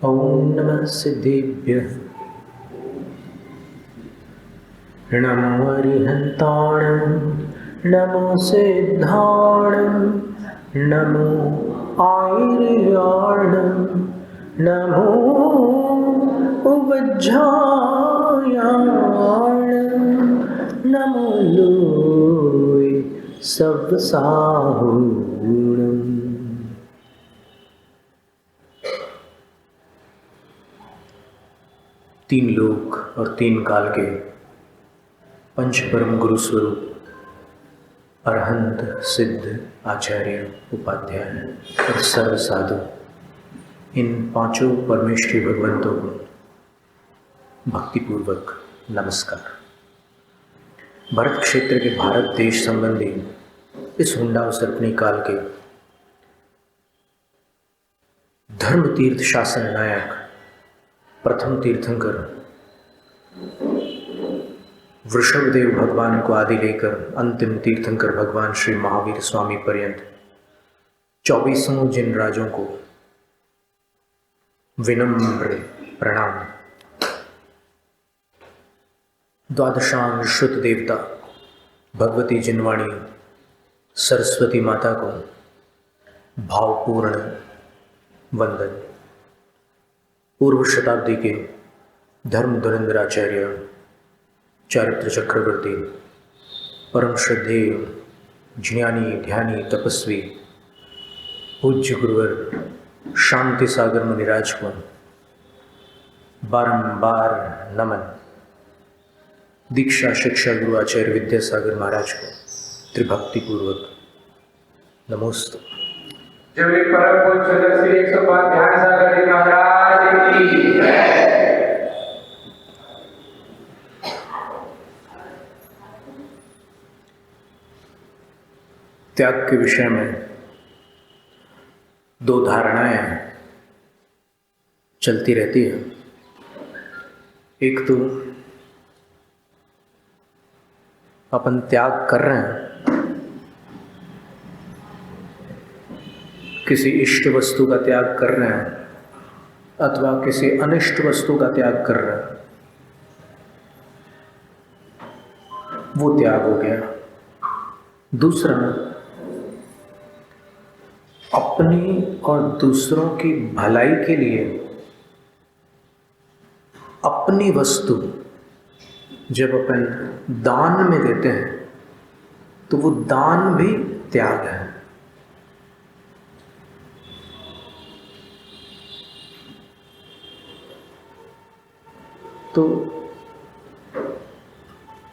ओम नमः सिद्धेभ्यः। नमो अरिहन्ताणं, नमो सिद्धाणं, नमो आयर्याणं, नमो उपज्झायाणं, नमो लोय सव्साहुणम्। तीन लोक और तीन काल के पंच परम गुरु स्वरूप अरहंत सिद्ध आचार्य उपाध्याय और सर्व साधु, इन पांचों परमेश्वरी भगवंतों को भक्तिपूर्वक नमस्कार। भरत क्षेत्र के भारत देश संबंधी इस हुंडा सर्पणी काल के धर्म तीर्थ शासन नायक प्रथम तीर्थंकर वृषभदेव भगवान को आदि लेकर अंतिम तीर्थंकर भगवान श्री महावीर स्वामी पर्यंत 24 जिन राजों को विनम्र प्रणाम। द्वादशांग श्रुत देवता भगवती जिनवाणी सरस्वती माता को भावपूर्ण वंदन। पूर्व शताब्दी के धर्म धुरंधराचार्य चारित्र चक्रवर्ती परम श्रद्धेय ज्ञानी ध्यानी तपस्वी पूज्य गुरुवर शांति सागर मुनिराज को बारंबार नमन। दीक्षा शिक्षा गुरु आचार्य विद्यासागर महाराज को त्रिभक्ति पूर्वक नमोस्तु। जय परम पूज्य श्री 105 ध्यान सागर जी महाराज की जय। त्याग के विषय में दो धारणाएं चलती रहती है। एक तो अपन त्याग कर रहे हैं, किसी इष्ट वस्तु का त्याग कर रहे हैं अथवा किसी अनिष्ट वस्तु का त्याग कर रहे हैं, वो त्याग हो गया। दूसरा, अपनी और दूसरों की भलाई के लिए अपनी वस्तु जब अपन दान में देते हैं तो वो दान भी त्याग है। तो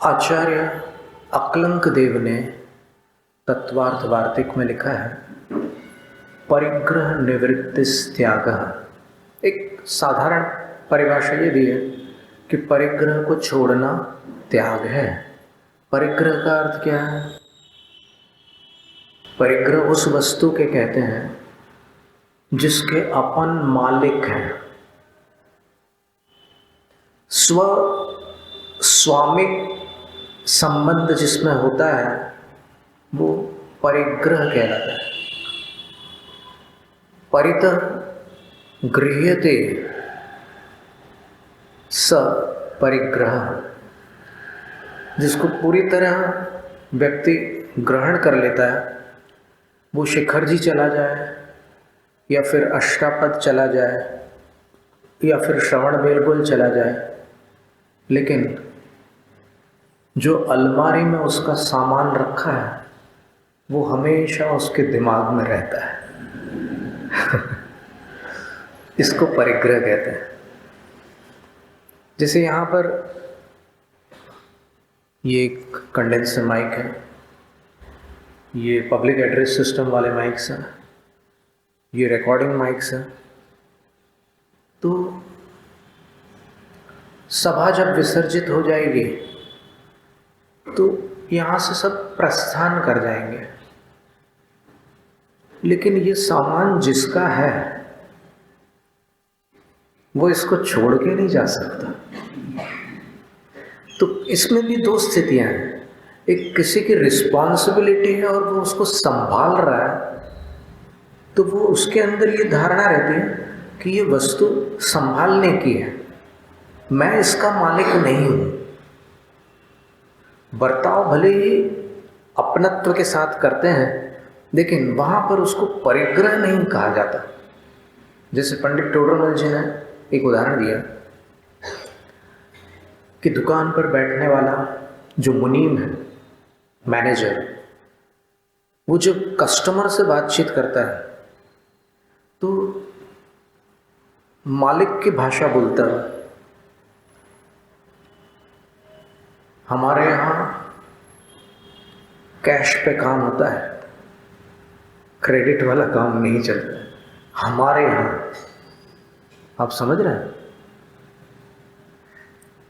आचार्य अकलंक देव ने तत्वार्थ वार्तिक में लिखा है, परिग्रह निवृत्तिस त्यागः। एक साधारण परिभाषा ये दी है कि परिग्रह को छोड़ना त्याग है। परिग्रह का अर्थ क्या है? परिग्रह उस वस्तु के कहते हैं जिसके अपन मालिक हैं। स्वामिक संबंध जिसमें होता है वो परिग्रह कहलाता है। परितः गृह्यते स परिग्रह, जिसको पूरी तरह व्यक्ति ग्रहण कर लेता है, वो शिखर जी चला जाए या फिर अष्टापद चला जाए या फिर श्रवण बेलगोल चला जाए, लेकिन जो अलमारी में उसका सामान रखा है वो हमेशा उसके दिमाग में रहता है। इसको परिग्रह कहते हैं। जैसे यहाँ पर ये एक कंडेंसर माइक है, ये पब्लिक एड्रेस सिस्टम वाले माइक्स हैं, ये रिकॉर्डिंग माइक्स हैं। तो सभा जब विसर्जित हो जाएगी तो यहाँ से सब प्रस्थान कर जाएंगे, लेकिन ये सामान जिसका है वो इसको छोड़ के नहीं जा सकता। तो इसमें भी दो स्थितियां हैं, एक किसी की रिस्पॉन्सिबिलिटी है और वो उसको संभाल रहा है, तो वो उसके अंदर ये धारणा रहती है कि ये वस्तु संभालने की है, मैं इसका मालिक नहीं हूं। बर्ताव भले ही अपनत्व के साथ करते हैं, लेकिन वहां पर उसको परिग्रह नहीं कहा जाता। जैसे पंडित टोडरमल जी ने एक उदाहरण दिया कि दुकान पर बैठने वाला जो मुनीम है, मैनेजर, वो जब कस्टमर से बातचीत करता है तो मालिक की भाषा बोलता है। हमारे यहाँ कैश पे काम होता है, क्रेडिट वाला काम नहीं चलता है हमारे यहाँ। आप समझ रहे हैं?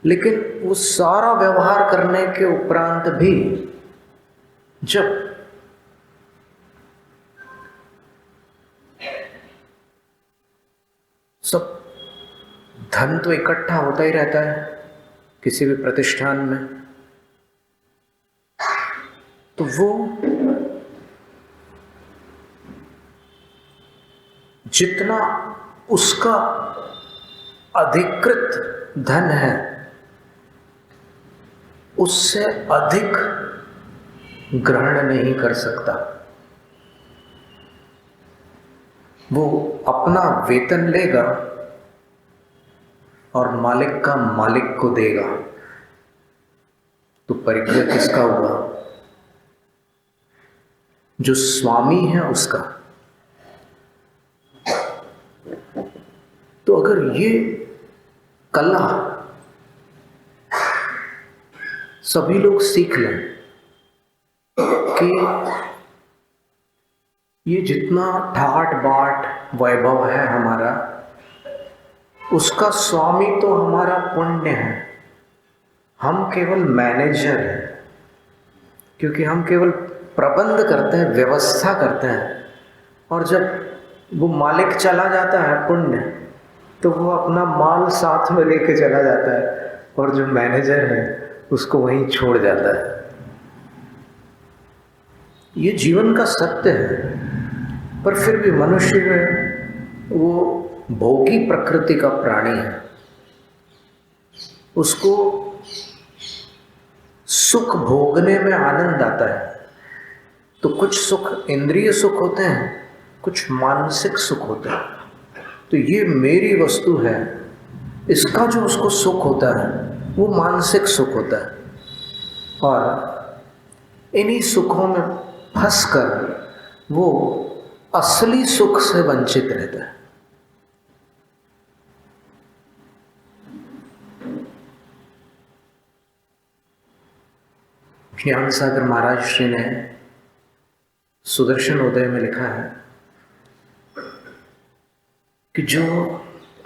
लेकिन वो सारा व्यवहार करने के उपरांत भी जब सब धन तो इकट्ठा होता ही रहता है किसी भी प्रतिष्ठान में, तो वो जितना उसका अधिकृत धन है उससे अधिक ग्रहण नहीं कर सकता। वो अपना वेतन लेगा और मालिक का मालिक को देगा। तो परिग्रह किसका हुआ? जो स्वामी है उसका। तो अगर ये कला सभी लोग सीख लें कि ये जितना ठाट बाट वैभव है हमारा, उसका स्वामी तो हमारा पुण्य है, हम केवल मैनेजर हैं, क्योंकि हम केवल प्रबंध करते हैं, व्यवस्था करते हैं। और जब वो मालिक चला जाता है पुण्य, तो वो अपना माल साथ में लेके चला जाता है और जो मैनेजर है उसको वहीं छोड़ जाता है। ये जीवन का सत्य है। पर फिर भी मनुष्य में वो भोगी प्रकृति का प्राणी है, उसको सुख भोगने में आनंद आता है। तो कुछ सुख इंद्रिय सुख होते हैं, कुछ मानसिक सुख होते हैं। तो ये मेरी वस्तु है, इसका जो उसको सुख होता है वो मानसिक सुख होता है। और इन्हीं सुखों में फंसकर वो असली सुख से वंचित रहता है। ज्ञान सागर महाराज श्री ने सुदर्शन उदय में लिखा है कि जो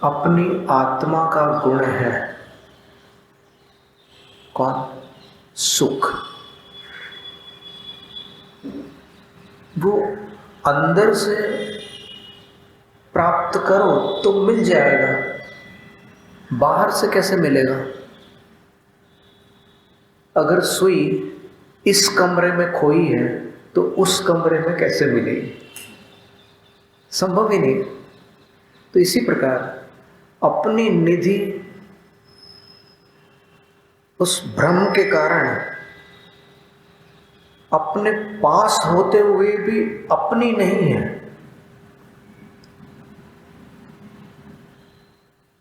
अपनी आत्मा का गुण है, कौन? सुख, वो अंदर से प्राप्त करो तो मिल जाएगा, बाहर से कैसे मिलेगा? अगर सुई इस कमरे में खोई है तो उस कमरे में कैसे मिलेगी? संभव ही नहीं। तो इसी प्रकार अपनी निधि उस भ्रम के कारण अपने पास होते हुए भी अपनी नहीं है।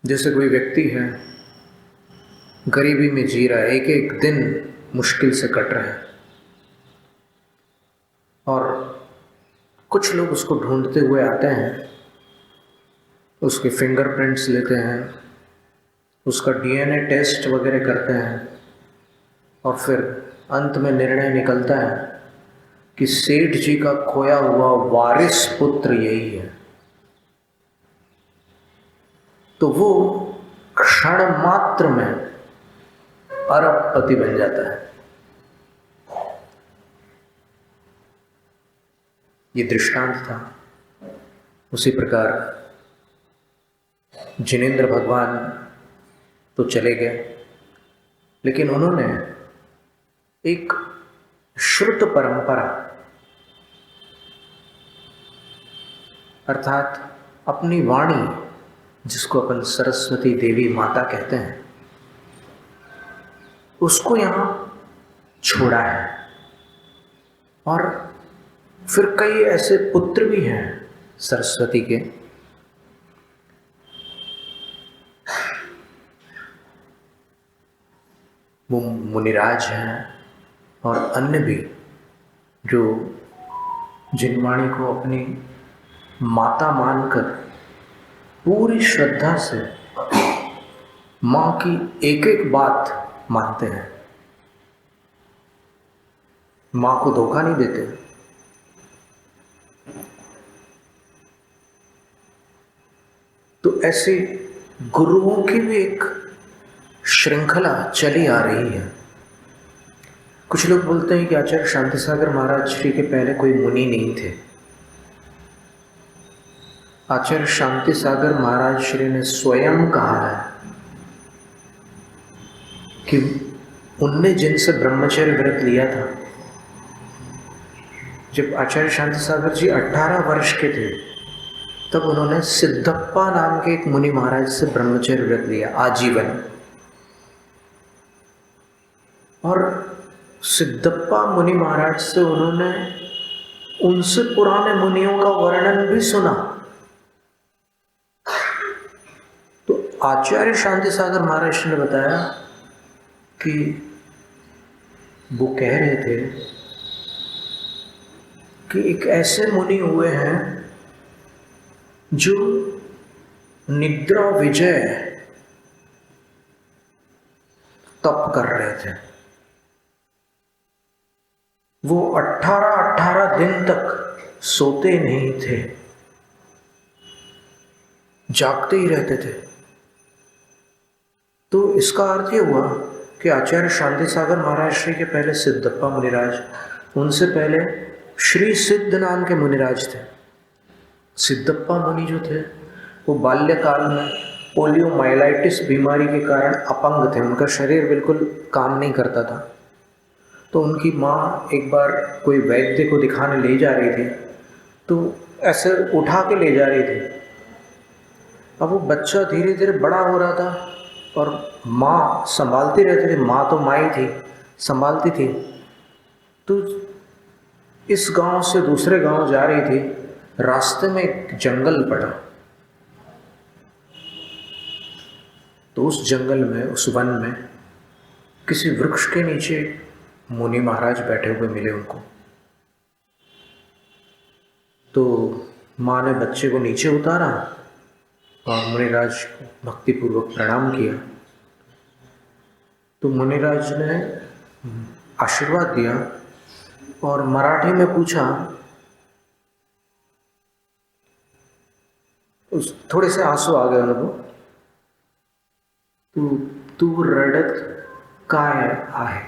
जैसे कोई व्यक्ति है, गरीबी में जी रहा है, एक एक दिन मुश्किल से कट रहा है, और कुछ लोग उसको ढूंढते हुए आते हैं, उसके फिंगरप्रिंट्स लेते हैं, उसका डीएनए टेस्ट वगैरह करते हैं, और फिर अंत में निर्णय निकलता है कि सेठ जी का खोया हुआ वारिस पुत्र यही है। तो वो क्षण मात्र में अरबपति बन जाता है। ये दृष्टांत था। उसी प्रकार जिनेंद्र भगवान तो चले गए, लेकिन उन्होंने एक श्रुत परंपरा अर्थात अपनी वाणी जिसको अपन सरस्वती देवी माता कहते हैं, उसको यहाँ छोड़ा है। और फिर कई ऐसे पुत्र भी हैं सरस्वती के, वो मुनिराज हैं और अन्य भी, जो जिनवाणी को अपनी माता मानकर पूरी श्रद्धा से माँ की एक एक बात मानते हैं, माँ को धोखा नहीं देते। तो ऐसे गुरुओं की भी एक श्रृंखला चली आ रही है। कुछ लोग बोलते हैं कि आचार्य शांति सागर महाराज श्री के पहले कोई मुनि नहीं थे। आचार्य शांति सागर महाराज श्री ने स्वयं कहा है कि उनने जिनसे ब्रह्मचर्य व्रत लिया था, जब आचार्य शांति सागर जी 18 वर्ष के थे, तब उन्होंने सिद्धप्पा नाम के एक मुनि महाराज से ब्रह्मचर्य व्रत लिया आजीवन। और सिद्धप्पा मुनि महाराज से उन्होंने उनसे पुराने मुनियों का वर्णन भी सुना। तो आचार्य शांति सागर महाराज ने बताया कि वो कह रहे थे कि एक ऐसे मुनि हुए हैं जो निद्रा विजय तप कर रहे थे। वो 18 दिन तक सोते नहीं थे, जागते ही रहते थे। तो इसका अर्थ ये हुआ कि आचार्य शांति सागर महाराज श्री के पहले सिद्धप्पा मुनिराज, उनसे पहले श्री सिद्ध नाम के मुनिराज थे। सिद्धप्पा मुनि जो थे वो बाल्यकाल में पोलियोमाइलाइटिस बीमारी के कारण अपंग थे, उनका शरीर बिल्कुल काम नहीं करता था। तो उनकी माँ एक बार कोई वैद्य को दिखाने ले जा रही थी, तो ऐसे उठा के ले जा रही थी। अब वो बच्चा धीरे धीरे बड़ा हो रहा था और माँ संभालती रहती थी, माँ तो माँ ही थी, संभालती थी। तो इस गांव से दूसरे गांव जा रही थी, रास्ते में एक जंगल पड़ा। तो उस जंगल में, उस वन में किसी वृक्ष के नीचे मुनि महाराज बैठे हुए मिले उनको। तो माँ ने बच्चे को नीचे उतारा और मुनिराज को भक्तिपूर्वक प्रणाम किया। तो मुनिराज ने आशीर्वाद दिया और मराठी में पूछा, उस थोड़े से आंसू आ गए उनको, तू रडत काय आहे,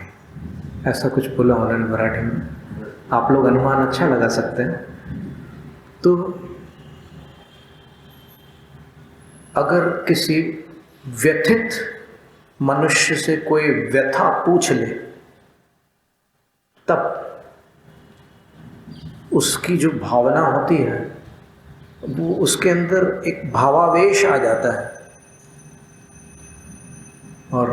ऐसा कुछ बोला उन्होंने मराठी में। आप लोग अनुमान अच्छा लगा सकते हैं। तो अगर किसी व्यथित मनुष्य से कोई व्यथा पूछ ले, तब उसकी जो भावना होती है वो उसके अंदर एक भावावेश आ जाता है। और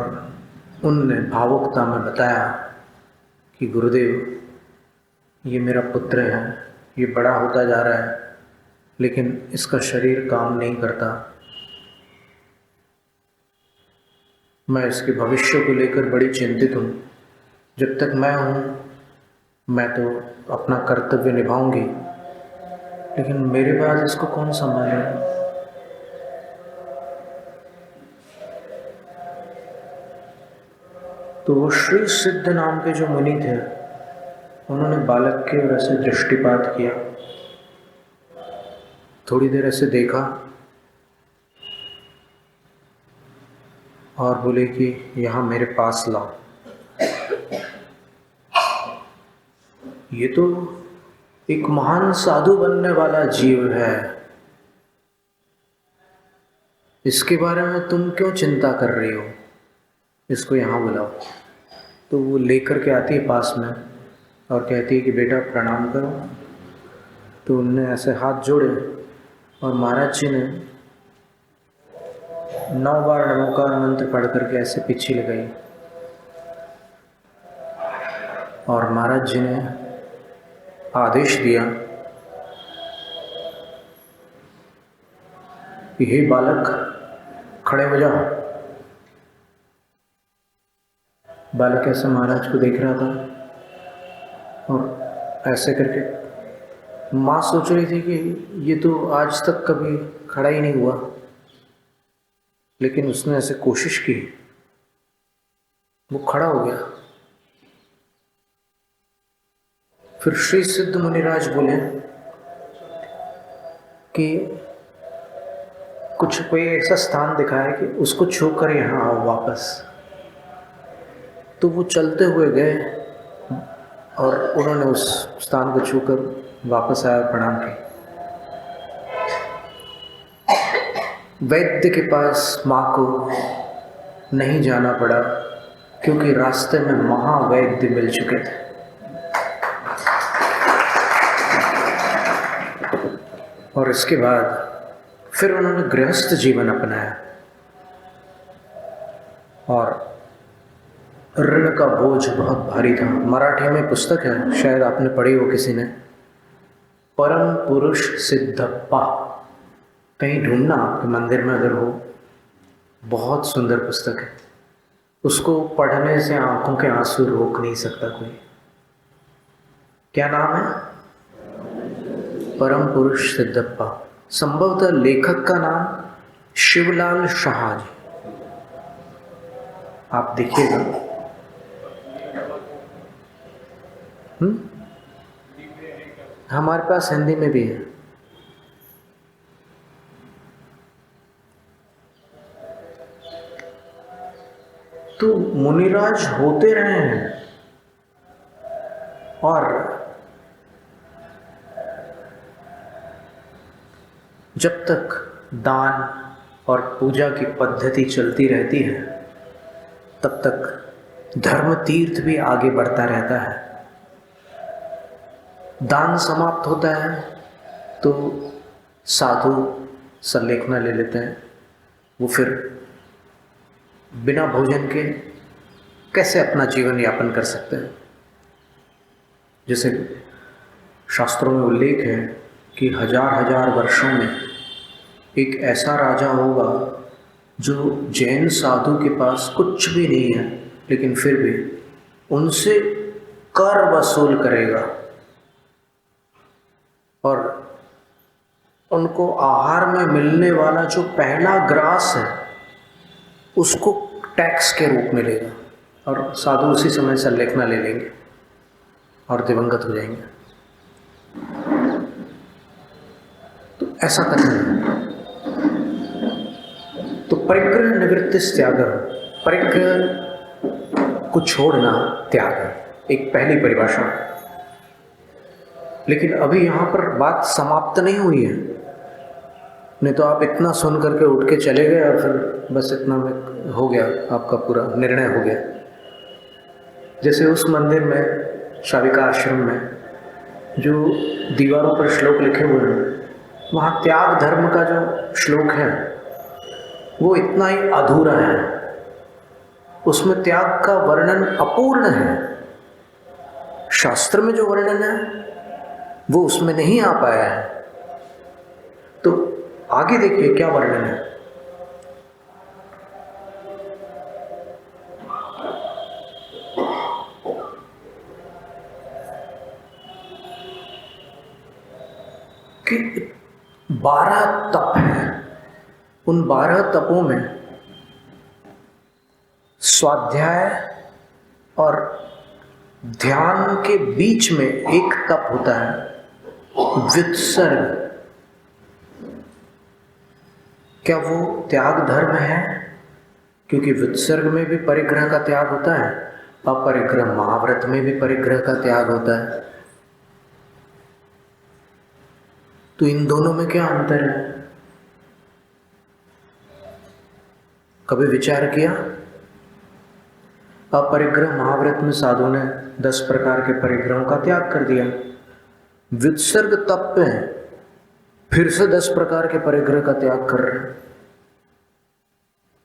उनने भावुकता में बताया कि गुरुदेव, ये मेरा पुत्र है, ये बड़ा होता जा रहा है, लेकिन इसका शरीर काम नहीं करता। मैं इसके भविष्य को लेकर बड़ी चिंतित हूँ। जब तक मैं हूँ मैं तो अपना कर्तव्य निभाऊंगी, लेकिन मेरे बाद इसको कौन संभालेगा? तो वो श्री सिद्ध नाम के जो मुनि थे, उन्होंने बालक के ओर ऐसे दृष्टिपात किया, थोड़ी देर ऐसे देखा और बोले कि यहाँ मेरे पास लाओ। ये तो एक महान साधु बनने वाला जीव है, इसके बारे में तुम क्यों चिंता कर रही हो? इसको यहाँ बुलाओ। तो वो लेकर के आती है पास में और कहती है कि बेटा प्रणाम करो। तो उनने ऐसे हाथ जोड़े और महाराज जी ने 9 बार नमोकार मंत्र पढ़ करके ऐसे पीछे लगाई और महाराज जी ने आदेश दिया कि हे बालक खड़े हो जाओ। बालक ऐसे महाराज को देख रहा था और ऐसे करके माँ सोच रही थी कि ये तो आज तक कभी खड़ा ही नहीं हुआ, लेकिन उसने ऐसे कोशिश की, वो खड़ा हो गया। फिर श्री सिद्ध मुनिराज बोले कि कुछ कोई ऐसा स्थान दिखाया कि उसको छूकर यहाँ आओ वापस। तो वो चलते हुए गए और उन्होंने उस स्थान को छूकर वापस आया, प्रणाम की। वैद्य के पास माँ को नहीं जाना पड़ा क्योंकि रास्ते में महावैद्य मिल चुके थे। और इसके बाद फिर उन्होंने गृहस्थ जीवन अपनाया और ऋण का बोझ बहुत भारी था। मराठी में पुस्तक है, शायद आपने पढ़ी हो किसी ने, परम पुरुष सिद्धप्पा। कहीं ढूंढना आपके मंदिर में अगर हो, बहुत सुंदर पुस्तक है। उसको पढ़ने से आंखों के आंसू रोक नहीं सकता कोई। क्या नाम है? परम पुरुष सिद्धप्पा। संभवतः लेखक का नाम शिवलाल शाह जी। आप देखिएगा। हमारे पास हिंदी में भी है। तो मुनिराज होते रहे हैं और जब तक दान और पूजा की पद्धति चलती रहती है तब तक धर्म तीर्थ भी आगे बढ़ता रहता है। दान समाप्त होता है तो साधु संलेखना ले लेते हैं। वो फिर बिना भोजन के कैसे अपना जीवन यापन कर सकते हैं। जैसे शास्त्रों में उल्लेख है कि हजार वर्षों में एक ऐसा राजा होगा जो जैन साधु के पास कुछ भी नहीं है, लेकिन फिर भी उनसे कर वसूल करेगा और उनको आहार में मिलने वाला जो पहला ग्रास है उसको टैक्स के रूप में लेगा और साधु उसी समय संलेखना ले लेंगे और दिवंगत हो जाएंगे। तो ऐसा कथन है। तो परिग्रह निवृत्ति त्याग, परिग्रह को छोड़ना त्याग है, एक पहली परिभाषा। लेकिन अभी यहाँ पर बात समाप्त नहीं हुई है। नहीं तो आप इतना सुन करके उठ के चले गए और फिर बस इतना में हो गया, आपका पूरा निर्णय हो गया। जैसे उस मंदिर में, शाविका आश्रम में, जो दीवारों पर श्लोक लिखे हुए हैं, वहाँ त्याग धर्म का जो श्लोक है वो इतना ही अधूरा है। उसमें त्याग का वर्णन अपूर्ण है। शास्त्र में जो वर्णन है वो उसमें नहीं आ पाया है। तो आगे देखिए क्या वर्णन है। कि 12 तप हैं। उन 12 तपों में स्वाध्याय और ध्यान के बीच में एक तप होता है, व्युत्सर्ग। क्या वो त्याग धर्म है? क्योंकि व्युत्सर्ग में भी परिग्रह का त्याग होता है, अपरिग्रह महाव्रत में भी परिग्रह का त्याग होता है। तो इन दोनों में क्या अंतर है? कभी विचार किया? अपरिग्रह महाव्रत में साधु ने 10 प्रकार के परिग्रहों का त्याग कर दिया। व्युत्सर्ग तप में फिर से 10 प्रकार के परिग्रह का त्याग कर रहे हैं।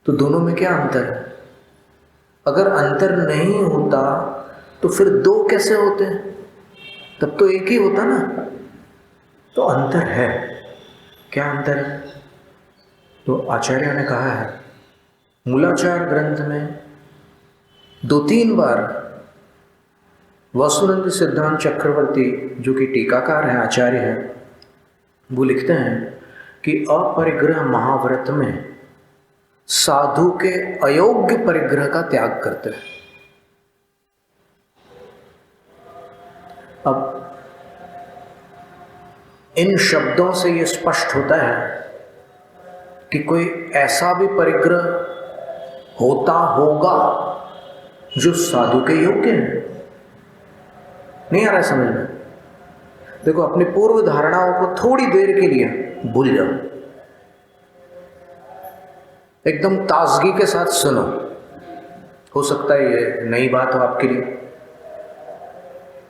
तो दोनों में क्या अंतर है? अगर अंतर नहीं होता तो फिर दो कैसे होते हैं? तब तो एक ही होता ना। तो अंतर है। क्या अंतर है? तो आचार्य ने कहा है, मूलाचार ग्रंथ में 2-3 बार वासुनंद सिद्धांत चक्रवर्ती, जो कि टीकाकार हैं, आचार्य हैं, वो लिखते हैं कि अपरिग्रह महाव्रत में साधु के अयोग्य परिग्रह का त्याग करते हैं। अब इन शब्दों से यह स्पष्ट होता है कि कोई ऐसा भी परिग्रह होता होगा जो साधु के योग्य है। नहीं आ रहा है समझ में? देखो, अपनी पूर्व धारणाओं को थोड़ी देर के लिए भूल जाओ, एकदम ताजगी के साथ सुनो। हो सकता है ये नई बात हो आपके लिए।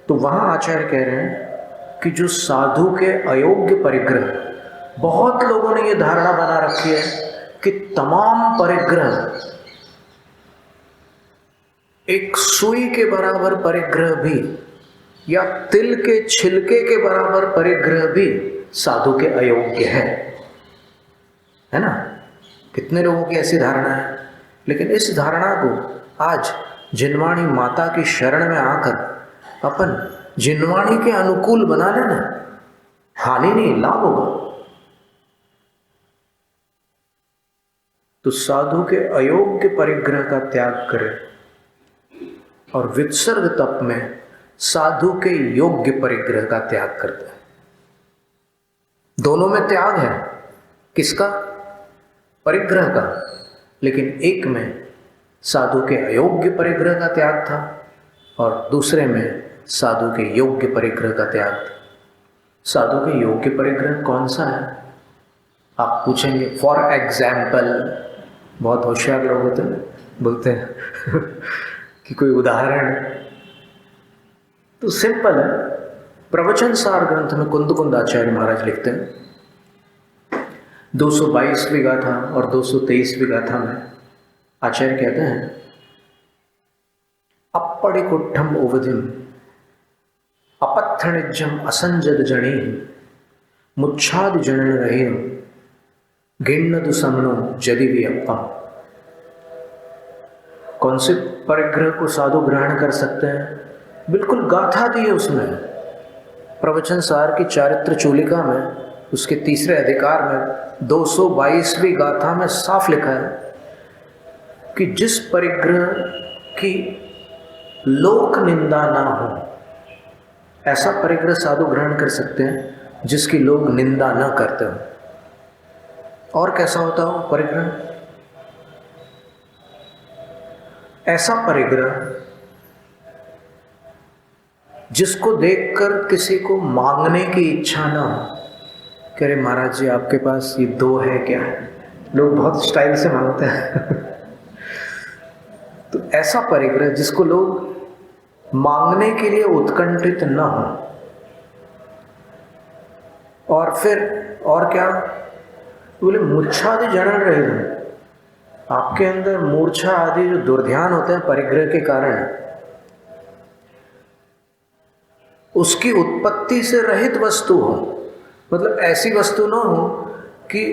तो वहां आचार्य कह रहे हैं कि जो साधु के अयोग्य परिग्रह, बहुत लोगों ने ये धारणा बना रखी है कि तमाम परिग्रह, एक सुई के बराबर परिग्रह भी या तिल के छिलके के बराबर परिग्रह भी साधु के अयोग्य है ना? कितने लोगों की ऐसी धारणा है। लेकिन इस धारणा को आज जिनवाणी माता की शरण में आकर अपन जिनवाणी के अनुकूल बना लेना, हानि नहीं, लाभ होगा। तो साधु के अयोग्य परिग्रह का त्याग करें और वित्सर्ग तप में साधु के योग्य परिग्रह का त्याग करते हैं। दोनों में त्याग है। किसका? परिग्रह का। लेकिन एक में साधु के अयोग्य परिग्रह का त्याग था और दूसरे में साधु के योग्य परिग्रह का त्याग था। साधु के योग्य परिग्रह कौन सा है? आप पूछेंगे, फॉर एग्जाम्पल, बहुत होशियार लोग होते हैं, बोलते हैं कि कोई उदाहरण। तो सिंपल है। प्रवचन सार ग्रंथ में कुंद आचार्य महाराज लिखते हैं, 222वीं गाथा और 223वीं गाथा में आचार्य कहते हैं, अपड़िकुट्ठम उवधिम अपत्थनिज्जम असंजद जणी मुच्छाद जनन रहिम गिण्णदु समनो जदि वियप्पम। कौन से परिग्रह को साधु ग्रहण कर सकते हैं? बिल्कुल गाथा दी है उसमें। प्रवचन सार की चारित्र चूलिका में उसके तीसरे अधिकार में 222वीं गाथा में साफ लिखा है कि जिस परिग्रह की लोक निंदा ना हो, ऐसा परिग्रह साधु ग्रहण कर सकते हैं जिसकी लोग निंदा न करते हो। और कैसा होता हो परिग्रह? ऐसा परिग्रह जिसको देखकर किसी को मांगने की इच्छा ना हो। कह रहे महाराज जी आपके पास ये 2 है क्या? लोग बहुत स्टाइल से मांगते हैं तो ऐसा परिग्रह जिसको लोग मांगने के लिए उत्कंठित न हो। और फिर और क्या बोले? मूर्छादि जनन रहे हैं। आपके अंदर मूर्छा आदि जो दुर्ध्यान होते हैं परिग्रह के कारण, उसकी उत्पत्ति से रहित वस्तु हो। मतलब ऐसी वस्तु ना हो कि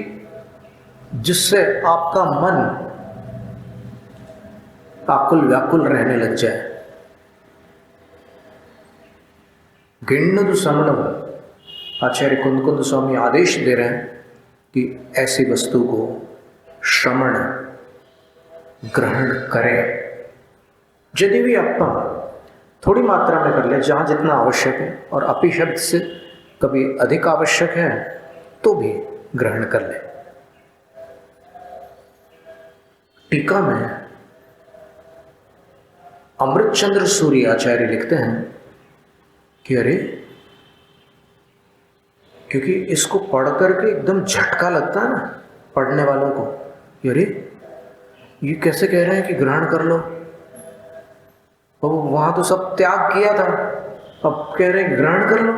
जिससे आपका मन आकुल व्याकुल रहने लग जाए। गिण्णदु समनम, आचार्य कुंद स्वामी आदेश दे रहे हैं कि ऐसी वस्तु को श्रमण ग्रहण करें। यदि भी अपना थोड़ी मात्रा में कर ले, जहाँ जितना आवश्यक है, और अपि शब्द से कभी अधिक आवश्यक है तो भी ग्रहण कर ले। टीका में अमृतचंद्र सूर्य आचार्य लिखते हैं कि अरे, क्योंकि इसको पढ़ करके एकदम झटका लगता है ना पढ़ने वालों को, अरे ये कैसे कह रहे हैं कि ग्रहण कर लो, और वहां तो सब त्याग किया था, अब कह रहे हैं ग्रहण कर लो।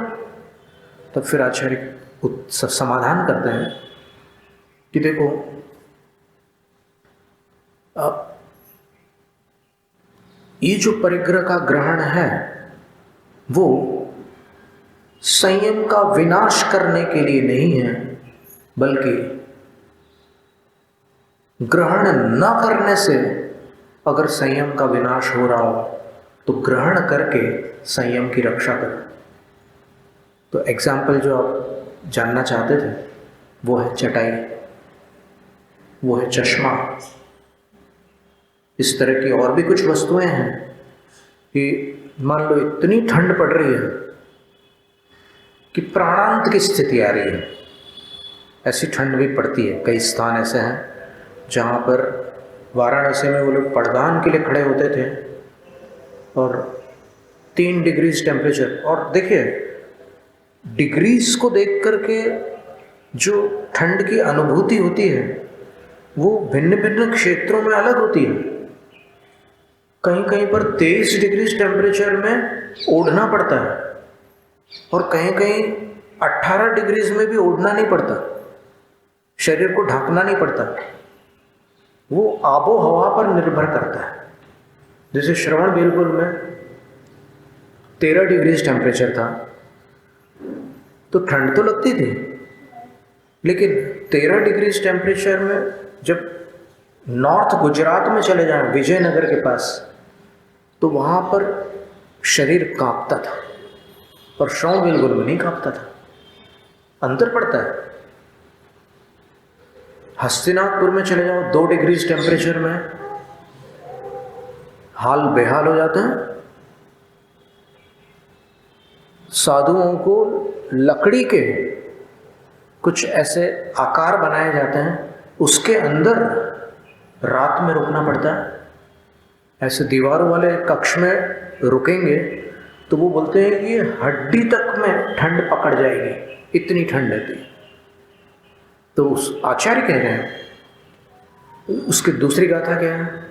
तब फिर आचार्य समाधान करते हैं कि देखो, अब ये जो परिग्रह का ग्रहण है वो संयम का विनाश करने के लिए नहीं है, बल्कि ग्रहण न करने से अगर संयम का विनाश हो रहा हो तो ग्रहण करके संयम की रक्षा करो। तो एग्जाम्पल जो आप जानना चाहते थे वो है चटाई, वो है चश्मा। इस तरह की और भी कुछ वस्तुएं हैं कि मान लो इतनी ठंड पड़ रही है कि प्राणांत की स्थिति आ रही है, ऐसी ठंड भी पड़ती है। कई स्थान ऐसे हैं जहाँ पर वाराणसी में वो लोग पड़दान के लिए खड़े होते थे और 3 डिग्रीज टेम्परेचर, और देखिए डिग्रीज को देख करके जो ठंड की अनुभूति होती है वो भिन्न भिन्न क्षेत्रों में अलग होती है। कहीं कहीं पर 23 डिग्री टेम्परेचर में ओढ़ना पड़ता है और कहीं कहीं 18 डिग्रीज में भी ओढ़ना नहीं पड़ता, शरीर को ढकना नहीं पड़ता। वो आबो हवा पर निर्भर करता है। जैसे श्रवण बेलगुल में 13 डिग्री टेम्परेचर था तो ठंड तो लगती थी, लेकिन 13 डिग्री टेम्परेचर में जब नॉर्थ गुजरात में चले जाएं, विजयनगर के पास, तो वहाँ पर शरीर कांपता था और श्रवण बेलगुल में नहीं कांपता था। अंतर पड़ता है। हस्तिनापुर में चले जाओ 2 डिग्री टेम्परेचर में हाल बेहाल हो जाते हैं। साधुओं को लकड़ी के कुछ ऐसे आकार बनाए जाते हैं, उसके अंदर रात में रुकना पड़ता है। ऐसे दीवारों वाले कक्ष में रुकेंगे तो वो बोलते हैं कि हड्डी तक में ठंड पकड़ जाएगी, इतनी ठंड रहती है। तो उस आचार्य कह रहे हैं, उसकी दूसरी गाथा क्या है?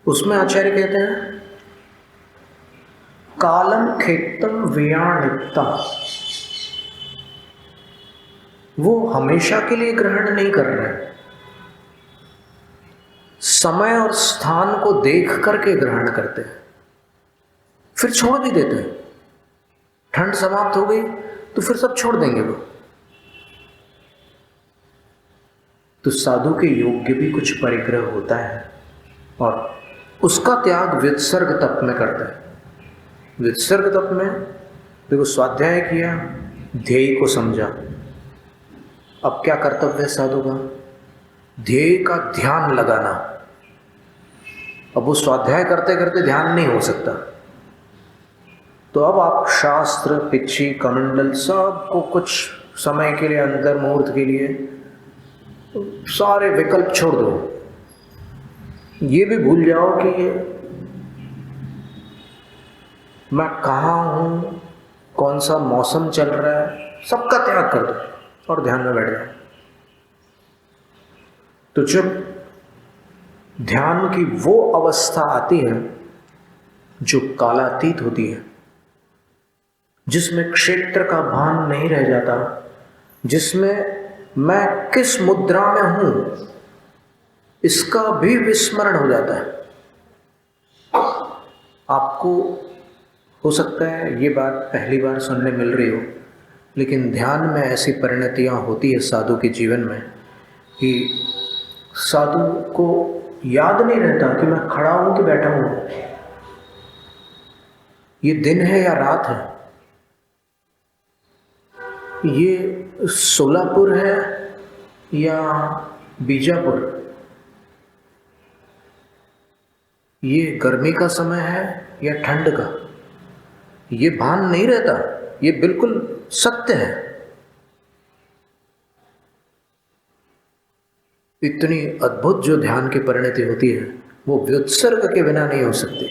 उसमें आचार्य कहते हैं कालम खेतम वियाणिता, वो हमेशा के लिए ग्रहण नहीं कर रहे हैं, समय और स्थान को देख करके ग्रहण करते हैं, फिर छोड़ भी देते हैं। ठंड समाप्त हो गई तो फिर सब छोड़ देंगे वो। तो साधु के योग्य भी कुछ परिग्रह होता है और उसका त्याग वित्सर्ग तप में करता है। वित्सर्ग तप में देखो स्वाध्याय किया, ध्येय को समझा। अब क्या कर्तव्य है साधु का? ध्येय का ध्यान लगाना। अब वो स्वाध्याय करते करते ध्यान नहीं हो सकता, तो अब आप शास्त्र, पिच्छी, कमंडल सबको कुछ समय के लिए, अंतर मुहूर्त के लिए सारे विकल्प छोड़ दो। ये भी भूल जाओ कि मैं कहाँ हूँ, कौन सा मौसम चल रहा है, सबका त्याग कर दो और ध्यान में बैठ जाओ। तो जब ध्यान की वो अवस्था आती है जो कालातीत होती है, जिसमें क्षेत्र का भान नहीं रह जाता, जिसमें मैं किस मुद्रा में हूं इसका भी विस्मरण हो जाता है। आपको हो सकता है ये बात पहली बार सुनने मिल रही हो, लेकिन ध्यान में ऐसी परिणतियां होती है साधु के जीवन में कि साधु को याद नहीं रहता कि मैं खड़ा हूं कि बैठा हूं, ये दिन है या रात है, ये सोलापुर है या बीजापुर, ये गर्मी का समय है या ठंड का, ये भान नहीं रहता। ये बिल्कुल सत्य है। इतनी अद्भुत जो ध्यान की परिणति होती है वो व्युत्सर्ग के बिना नहीं हो सकती।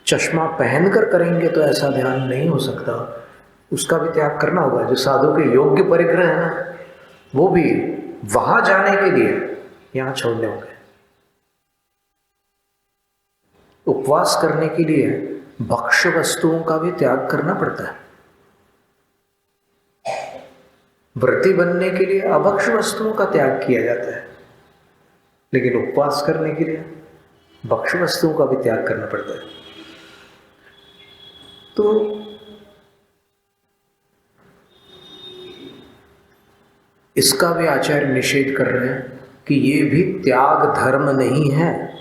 चश्मा पहनकर करेंगे तो ऐसा ध्यान नहीं हो सकता, उसका भी त्याग करना होगा। जो साधु के योग्य परिग्रह है ना, वो भी वहां जाने के लिए यहाँ छोड़ने होंगे। उपवास करने के लिए भक्ष्य वस्तुओं का भी त्याग करना पड़ता है। व्रती बनने के लिए अभक्ष्य वस्तुओं का त्याग किया जाता है, लेकिन उपवास करने के लिए भक्ष्य वस्तुओं का भी त्याग करना पड़ता है। तो इसका भी आचार्य निषेध कर रहे हैं कि ये भी त्याग धर्म नहीं है।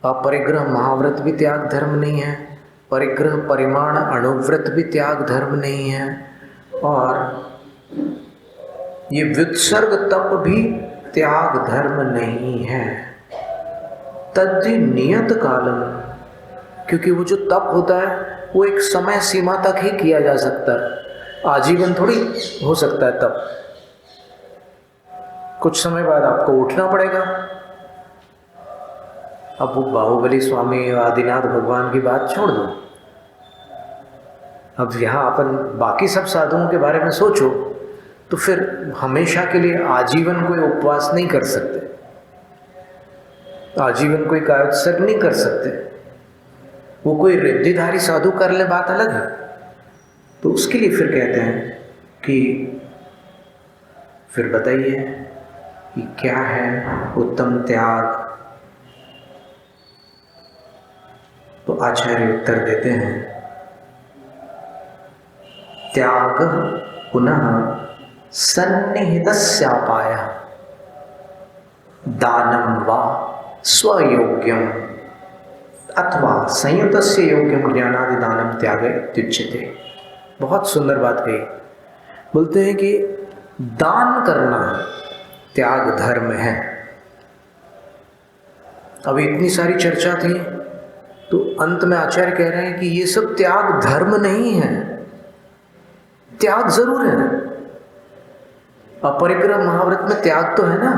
अपरिग्रह महाव्रत भी त्याग धर्म नहीं है, परिग्रह परिमाण अणुव्रत भी त्याग धर्म नहीं है, और ये व्युत्सर्ग तप भी त्याग धर्म नहीं है। तद्धि नियत कालम, क्योंकि वो जो तप होता है वो एक समय सीमा तक ही किया जा सकता है, आजीवन थोड़ी हो सकता है तप। कुछ समय बाद आपको उठना पड़ेगा। अब वो बाहुबली स्वामी आदिनाथ भगवान की बात छोड़ दो, अब यहाँ अपन बाकी सब साधुओं के बारे में सोचो, तो फिर हमेशा के लिए आजीवन कोई उपवास नहीं कर सकते, आजीवन कोई कायोत्सर्ग नहीं कर सकते। वो कोई रिद्धिधारी साधु कर ले, बात अलग है। तो उसके लिए फिर कहते हैं कि फिर बताइए कि क्या है उत्तम त्याग। तो आचार्य उत्तर देते हैं, त्याग पुनः सन्निहितस्यापायः दानं वा स्वयोग्यम अथवा संयुतस्य योग्यम ज्ञानादि दानम त्याग इत्युच्यते। बहुत सुंदर बात कही। बोलते हैं कि दान करना त्याग धर्म है। अभी इतनी सारी चर्चा थी, तो अंत में आचार्य कह रहे हैं कि ये सब त्याग धर्म नहीं है। त्याग जरूर है, अपरिग्रह महाव्रत में त्याग तो है ना,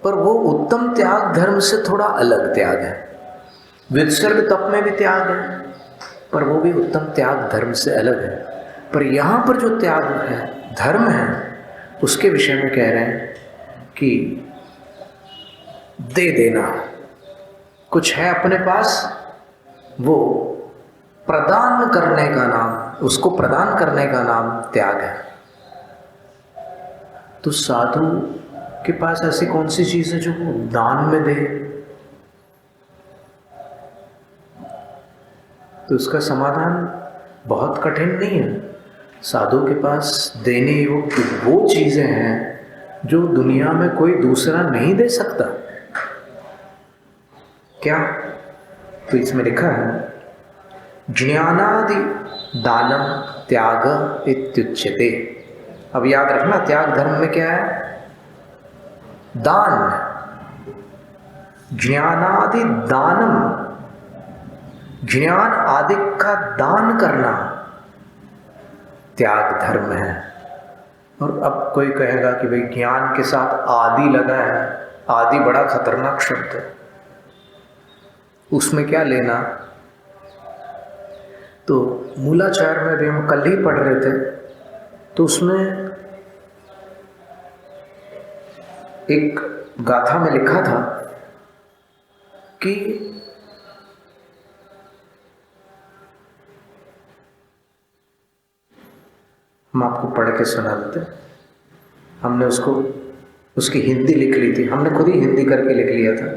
पर वो उत्तम त्याग धर्म से थोड़ा अलग त्याग है। व्युत्सर्ग तप में भी त्याग है, पर वो भी उत्तम त्याग धर्म से अलग है। पर यहाँ पर जो त्याग है धर्म है, उसके विषय में कह रहे हैं कि दे देना, कुछ है अपने पास, वो प्रदान करने का नाम, उसको प्रदान करने का नाम त्याग है। तो साधु के पास ऐसी कौन सी चीज है जो वो दान में दे? तो उसका समाधान बहुत कठिन नहीं है। साधु के पास देने योग्य वो चीजें हैं जो दुनिया में कोई दूसरा नहीं दे सकता। क्या? तो इसमें लिखा है, ज्ञानादि दानम त्याग इत्युच्यते। अब याद रखना, त्याग धर्म में क्या है? दान। ज्ञानादि दानम, ज्ञान आदि का दान करना त्याग धर्म है। और अब कोई कहेगा कि भाई ज्ञान के साथ आदि लगा है, आदि बड़ा खतरनाक शब्द है, उसमें क्या लेना? तो मूलाचार में भी हम कल ही पढ़ रहे थे, तो उसमें एक गाथा में लिखा था कि हम आपको पढ़ के सुना देते। हमने उसकी हिंदी लिख ली थी, हमने खुद ही हिंदी करके लिख लिया था।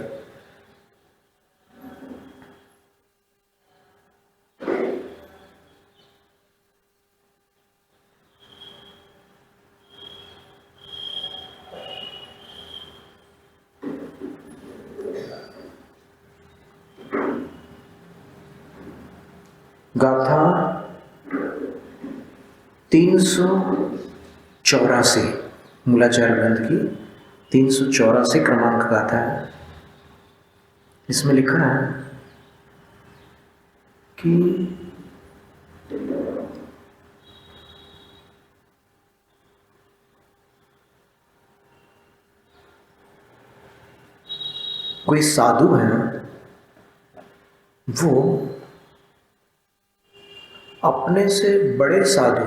गाथा 384, मूलाचार ग्रंथ की 384 क्रमांक गाथा है। इसमें लिखा है कि कोई साधु है, वो अपने से बड़े साधु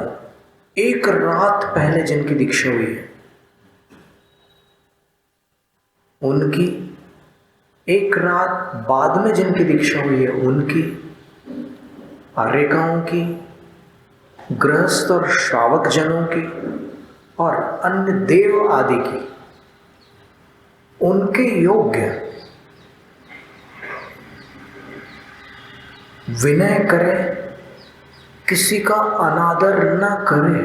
एक रात पहले जिनकी दीक्षा हुई है, उनकी एक रात बाद में जिनकी दीक्षा हुई है उनकी, आर्यकाओं की, गृहस्थ और श्रावक जनों की और अन्य देव आदि की, उनके योग्य विनय करे, किसी का अनादर न करे।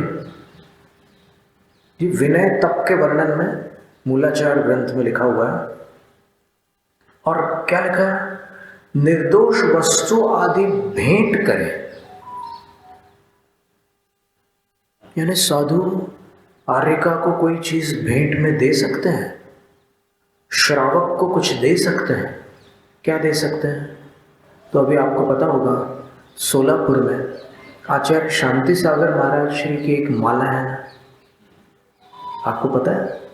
ये विनय तप के वर्णन में मूलाचार ग्रंथ में लिखा हुआ है। और क्या लिखा है? निर्दोष वस्तु आदि भेंट करे, यानी साधु आर्यका को कोई चीज भेंट में दे सकते हैं, श्रावक को कुछ दे सकते हैं। क्या दे सकते हैं? तो अभी आपको पता होगा, सोलापुर में आचार्य शांति सागर महाराज श्री की एक माला है, आपको पता है?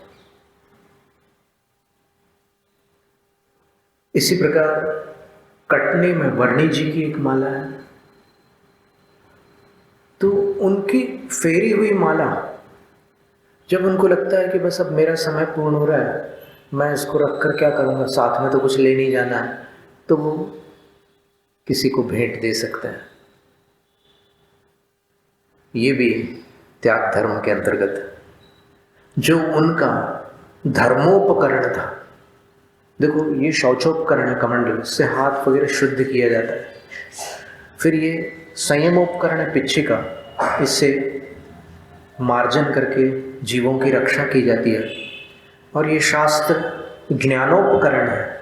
इसी प्रकार कटनी में वर्णी जी की एक माला है। तो उनकी फेरी हुई माला, जब उनको लगता है कि बस अब मेरा समय पूर्ण हो रहा है, मैं इसको रखकर क्या करूँगा, साथ में तो कुछ ले नहीं जाना है, तो वो किसी को भेंट दे सकते हैं। ये भी त्याग धर्म के अंतर्गत है, जो उनका धर्मोपकरण था। देखो, ये शौचोपकरण है, कमंडल, इससे हाथ वगैरह शुद्ध किया जाता है। फिर ये संयमोपकरण है, पिच्छिका, इससे मार्जन करके जीवों की रक्षा की जाती है। और ये शास्त्र ज्ञानोपकरण है।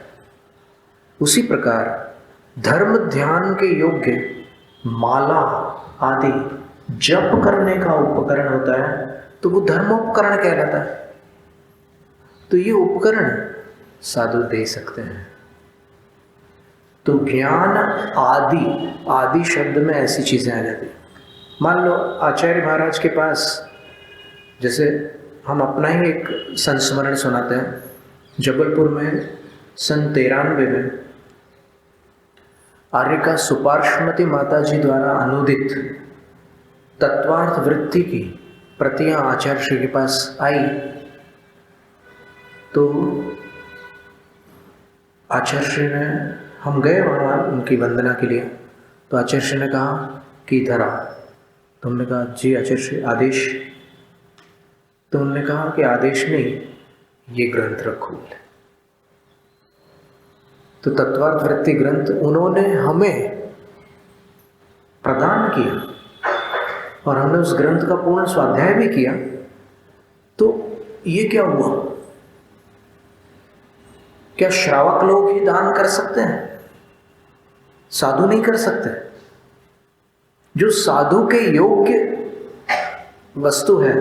उसी प्रकार धर्म ध्यान के योग्य माला आदि जप करने का उपकरण होता है, तो वो धर्मोपकरण कहलाता है। तो ये उपकरण साधु दे सकते हैं। तो ज्ञान आदि, आदि शब्द में ऐसी चीजें आ जाती। मान लो आचार्य महाराज के पास, जैसे हम अपना ही एक संस्मरण सुनाते हैं, जबलपुर में सन 93 में आर्यका सुपार्श्वमती माता जी द्वारा अनुदित तत्वार्थ वृत्ति की प्रतियां आचार्य श्री के पास आई। तो आचार्य श्री ने, हम गए वहाँ उनकी वंदना के लिए, तो आचार्य श्री ने कहा कि इधर आओ। तो हमने कहा जी आचार्य श्री, आदेश। तो उन्होंने कहा कि आदेश नहीं, ये ग्रंथ रखो। तो तत्वार्थ वृत्ति ग्रंथ उन्होंने हमें प्रदान किया और हमने उस ग्रंथ का पूर्ण स्वाध्याय भी किया। तो ये क्या हुआ? क्या श्रावक लोग ही दान कर सकते हैं? साधु नहीं कर सकते? जो साधु के योग्य वस्तु है,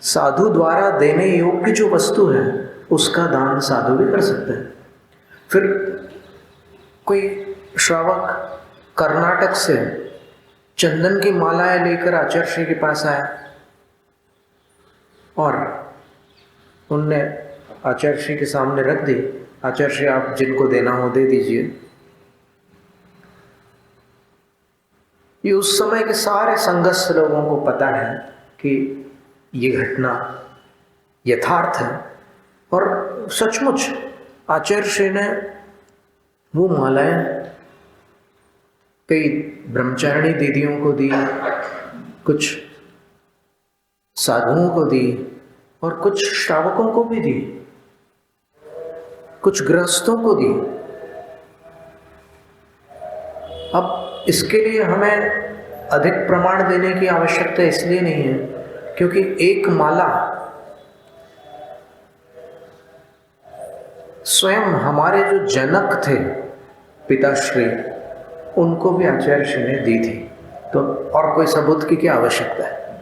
साधु द्वारा देने योग्य जो वस्तु है, उसका दान साधु भी कर सकते हैं। फिर कोई श्रावक कर्नाटक से चंदन की मालाएं लेकर आचार्य श्री के पास आया और उनने आचार्य श्री के सामने रख दी। आचार्य श्री, आप जिनको देना हो दे दीजिए। ये उस समय के सारे संघस्थ लोगों को पता है कि ये घटना यथार्थ है। और सचमुच आचार्य श्री ने वो मालाएं कई ब्रह्मचारिणी दीदियों को दी, कुछ साधुओं को दी और कुछ श्रावकों को भी दी, कुछ गृहस्थों को दी। अब इसके लिए हमें अधिक प्रमाण देने की आवश्यकता इसलिए नहीं है क्योंकि एक माला स्वयं हमारे जो जनक थे पिताश्री, उनको भी आचार्य श्री ने दी थी। तो और कोई सबूत की क्या आवश्यकता है,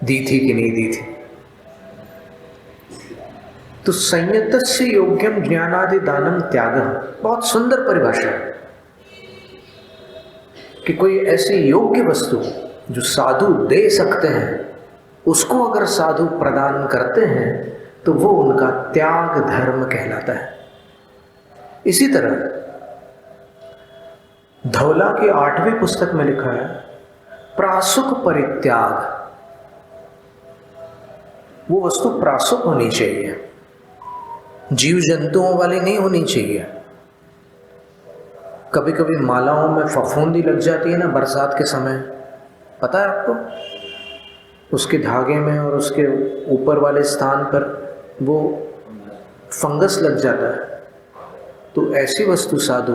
दी थी कि नहीं दी थी। तो संयतस्य योग्यम ज्ञानादि दानम त्यागः, बहुत सुंदर परिभाषा है कि कोई ऐसी योग्य वस्तु जो साधु दे सकते हैं, उसको अगर साधु प्रदान करते हैं तो वो उनका त्याग धर्म कहलाता है। इसी तरह धौला की 8वीं पुस्तक में लिखा है प्रासुक परित्याग। वो वस्तु प्रासुक होनी चाहिए, जीव जंतुओं वाली नहीं होनी चाहिए। कभी कभी मालाओं में फफूंदी लग जाती है ना बरसात के समय, पता है आपको? उसके धागे में और उसके ऊपर वाले स्थान पर वो फंगस लग जाता है। तो ऐसी वस्तु साधु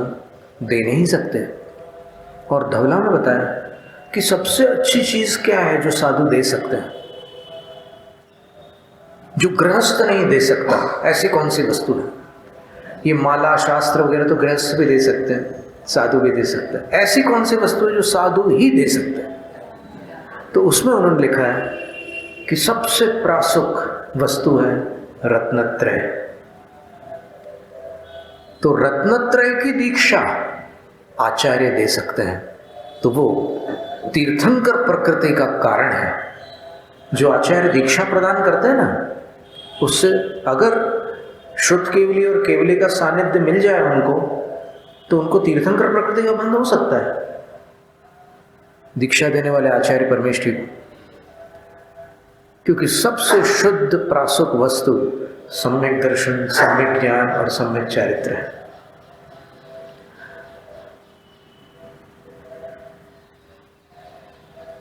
दे नहीं सकते। और धवला में बताया कि सबसे अच्छी चीज क्या है जो साधु दे सकते हैं, जो गृहस्थ नहीं दे सकता। ऐसी कौन सी वस्तु है? ये माला शास्त्र वगैरह तो गृहस्थ भी दे सकते हैं, साधु भी दे सकते हैं। ऐसी कौन सी वस्तु है जो साधु ही दे सकते हैं? तो उसमें उन्होंने लिखा है कि सबसे प्रासुक वस्तु है रत्नत्रय। तो रत्नत्रय की दीक्षा आचार्य दे सकते हैं। तो वो तीर्थंकर प्रकृति का कारण है। जो आचार्य दीक्षा प्रदान करते हैं ना, उससे अगर शुद्ध केवली और केवली का सानिध्य मिल जाए उनको, तो उनको तीर्थंकर प्रकृति का बंध हो सकता है। दीक्षा देने वाले आचार्य परमेष्ठी को, क्योंकि सबसे शुद्ध प्रासुक वस्तु सम्यक दर्शन, सम्यक ज्ञान और सम्यक चारित्र है।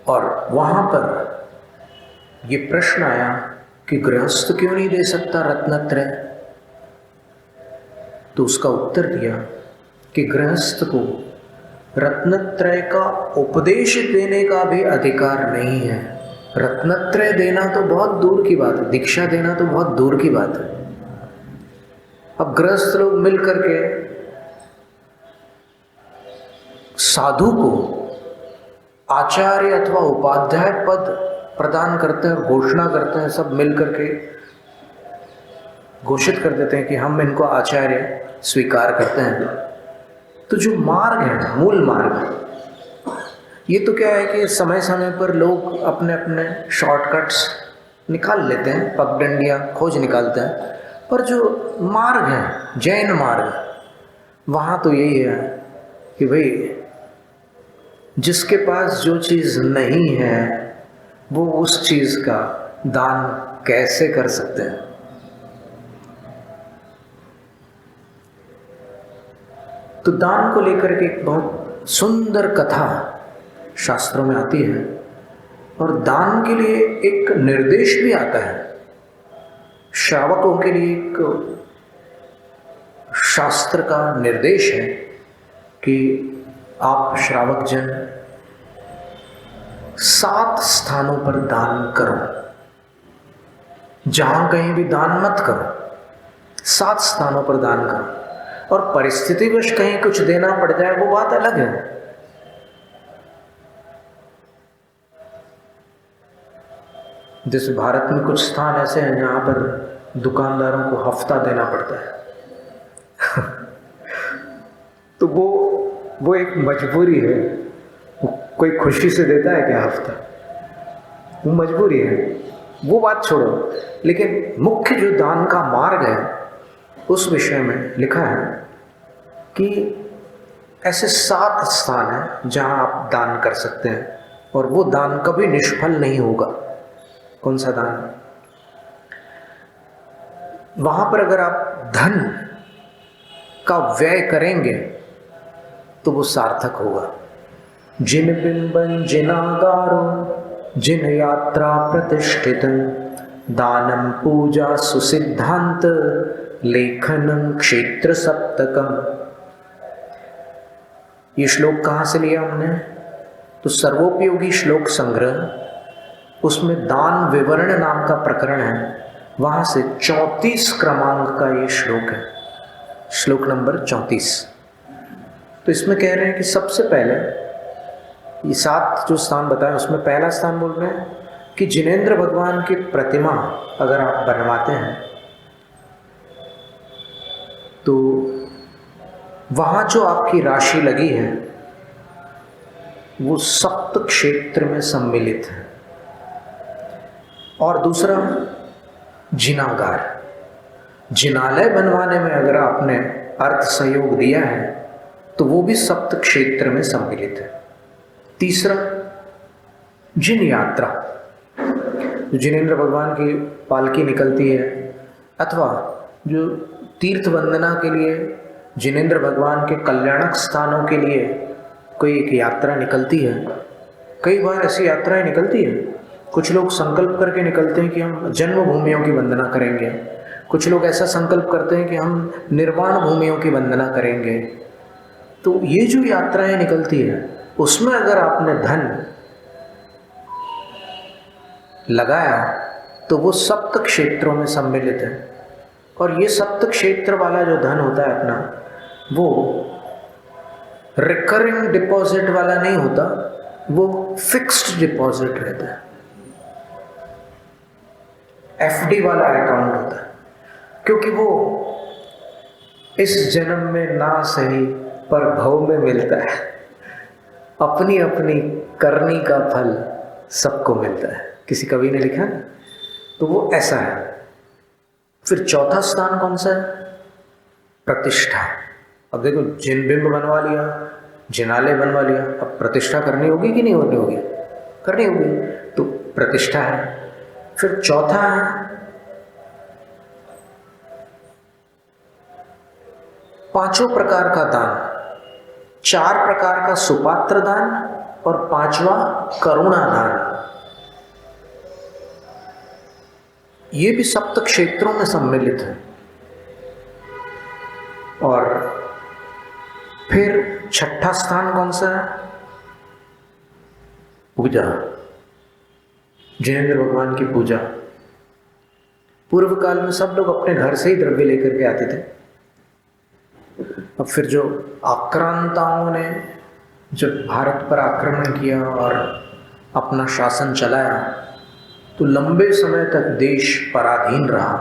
और वहां पर ये प्रश्न आया कि गृहस्थ क्यों नहीं दे सकता रत्नत्रय? तो उसका उत्तर दिया कि गृहस्थ को रत्नत्रय का उपदेश देने का भी अधिकार नहीं है। रत्नत्रय देना तो बहुत दूर की बात है, दीक्षा देना तो बहुत दूर की बात है। अब गृहस्थ लोग मिल करके साधु को आचार्य अथवा उपाध्याय पद प्रदान करते हैं और घोषणा करते हैं, सब मिल करके घोषित कर देते हैं कि हम इनको आचार्य स्वीकार करते हैं। तो जो मार्ग है, मूल मार्ग, ये तो क्या है कि समय समय पर लोग अपने अपने शॉर्टकट्स निकाल लेते हैं, पगडंडियां खोज निकालते हैं, पर जो मार्ग है, जैन मार्ग, वहाँ तो यही है कि भाई जिसके पास जो चीज़ नहीं है वो उस चीज़ का दान कैसे कर सकते हैं। तो दान को लेकर के एक बहुत सुंदर कथा शास्त्रों में आती है, और दान के लिए एक निर्देश भी आता है। श्रावकों के लिए एक शास्त्र का निर्देश है कि आप श्रावक जन 7 स्थानों पर दान करो। जहां कहीं भी दान मत करो, 7 स्थानों पर दान करो। और परिस्थितिवश कहीं कुछ देना पड़ जाए वो बात अलग है। जैसे भारत में कुछ स्थान ऐसे हैं जहां पर दुकानदारों को हफ्ता देना पड़ता है तो वो एक मजबूरी है। कोई खुशी से देता है क्या हफ्ता? वो मजबूरी है, वो बात छोड़ो। लेकिन मुख्य जो दान का मार्ग है उस विषय में लिखा है कि ऐसे 7 स्थान हैं जहां आप दान कर सकते हैं, और वो दान कभी निष्फल नहीं होगा। कौन सा दान? वहां पर अगर आप धन का व्यय करेंगे तो वो सार्थक होगा। जिन बिंबन जिनागारो जिन यात्रा प्रतिष्ठित दानम पूजा सुसिद्धांत लेखनम क्षेत्र सप्तकम। ये श्लोक कहाँ से लिया हमने? तो सर्वोपयोगी श्लोक संग्रह, उसमें दान विवरण नाम का प्रकरण है, वहां से 34 क्रमांक का ये श्लोक है, श्लोक नंबर 34। तो इसमें कह रहे हैं कि सबसे पहले ये 7 जो स्थान बताए उसमें पहला स्थान बोल रहे हैं कि जिनेंद्र भगवान की प्रतिमा अगर आप बनवाते हैं तो वहां जो आपकी राशि लगी है वो सप्त क्षेत्र में सम्मिलित है। और दूसरा, जिनागार, जिनालय बनवाने में अगर आपने अर्थ सहयोग दिया है तो वो भी सप्त क्षेत्र में सम्मिलित है। तीसरा, जिन यात्रा, जो जिनेंद्र भगवान की पालकी निकलती है अथवा जो तीर्थ वंदना के लिए, जिनेंद्र भगवान के कल्याणक स्थानों के लिए कोई एक यात्रा निकलती है। कई बार ऐसी यात्राएं निकलती है। कुछ लोग संकल्प करके निकलते हैं कि हम जन्मभूमियों की वंदना करेंगे, कुछ लोग ऐसा संकल्प करते हैं कि हम निर्वाण भूमियों की वंदना करेंगे। तो ये जो यात्राएं निकलती है उसमें अगर आपने धन लगाया तो वो सप्त क्षेत्रों में सम्मिलित है। और ये सप्त क्षेत्र वाला जो धन होता है अपना, वो रिकरिंग डिपॉजिट वाला नहीं होता, वो फिक्स्ड डिपॉजिट रहता है, एफडी वाला अकाउंट होता है। क्योंकि वो इस जन्म में ना सही पर भव में मिलता है, अपनी अपनी करनी का फल सबको मिलता है, किसी कवि ने लिखा है। तो वो ऐसा है। फिर चौथा स्थान कौन सा है? प्रतिष्ठा। अब देखो, जिन बिंब बनवा लिया, जिनालय बनवा लिया, अब प्रतिष्ठा करनी होगी कि नहीं होनी होगी? करनी होगी, तो प्रतिष्ठा है। फिर चौथा है पांचों प्रकार का दान, 4 प्रकार का सुपात्र दान और 5वां करुणा दान। ये भी सप्त क्षेत्रों में सम्मिलित है। और फिर छठा स्थान कौन सा है? पूजा, जिनेंद्र भगवान की पूजा। पूर्व काल में सब लोग अपने घर से ही द्रव्य लेकर के आते थे। अब फिर जो आक्रांताओं ने जब भारत पर आक्रमण किया और अपना शासन चलाया, तो लंबे समय तक देश पराधीन रहा।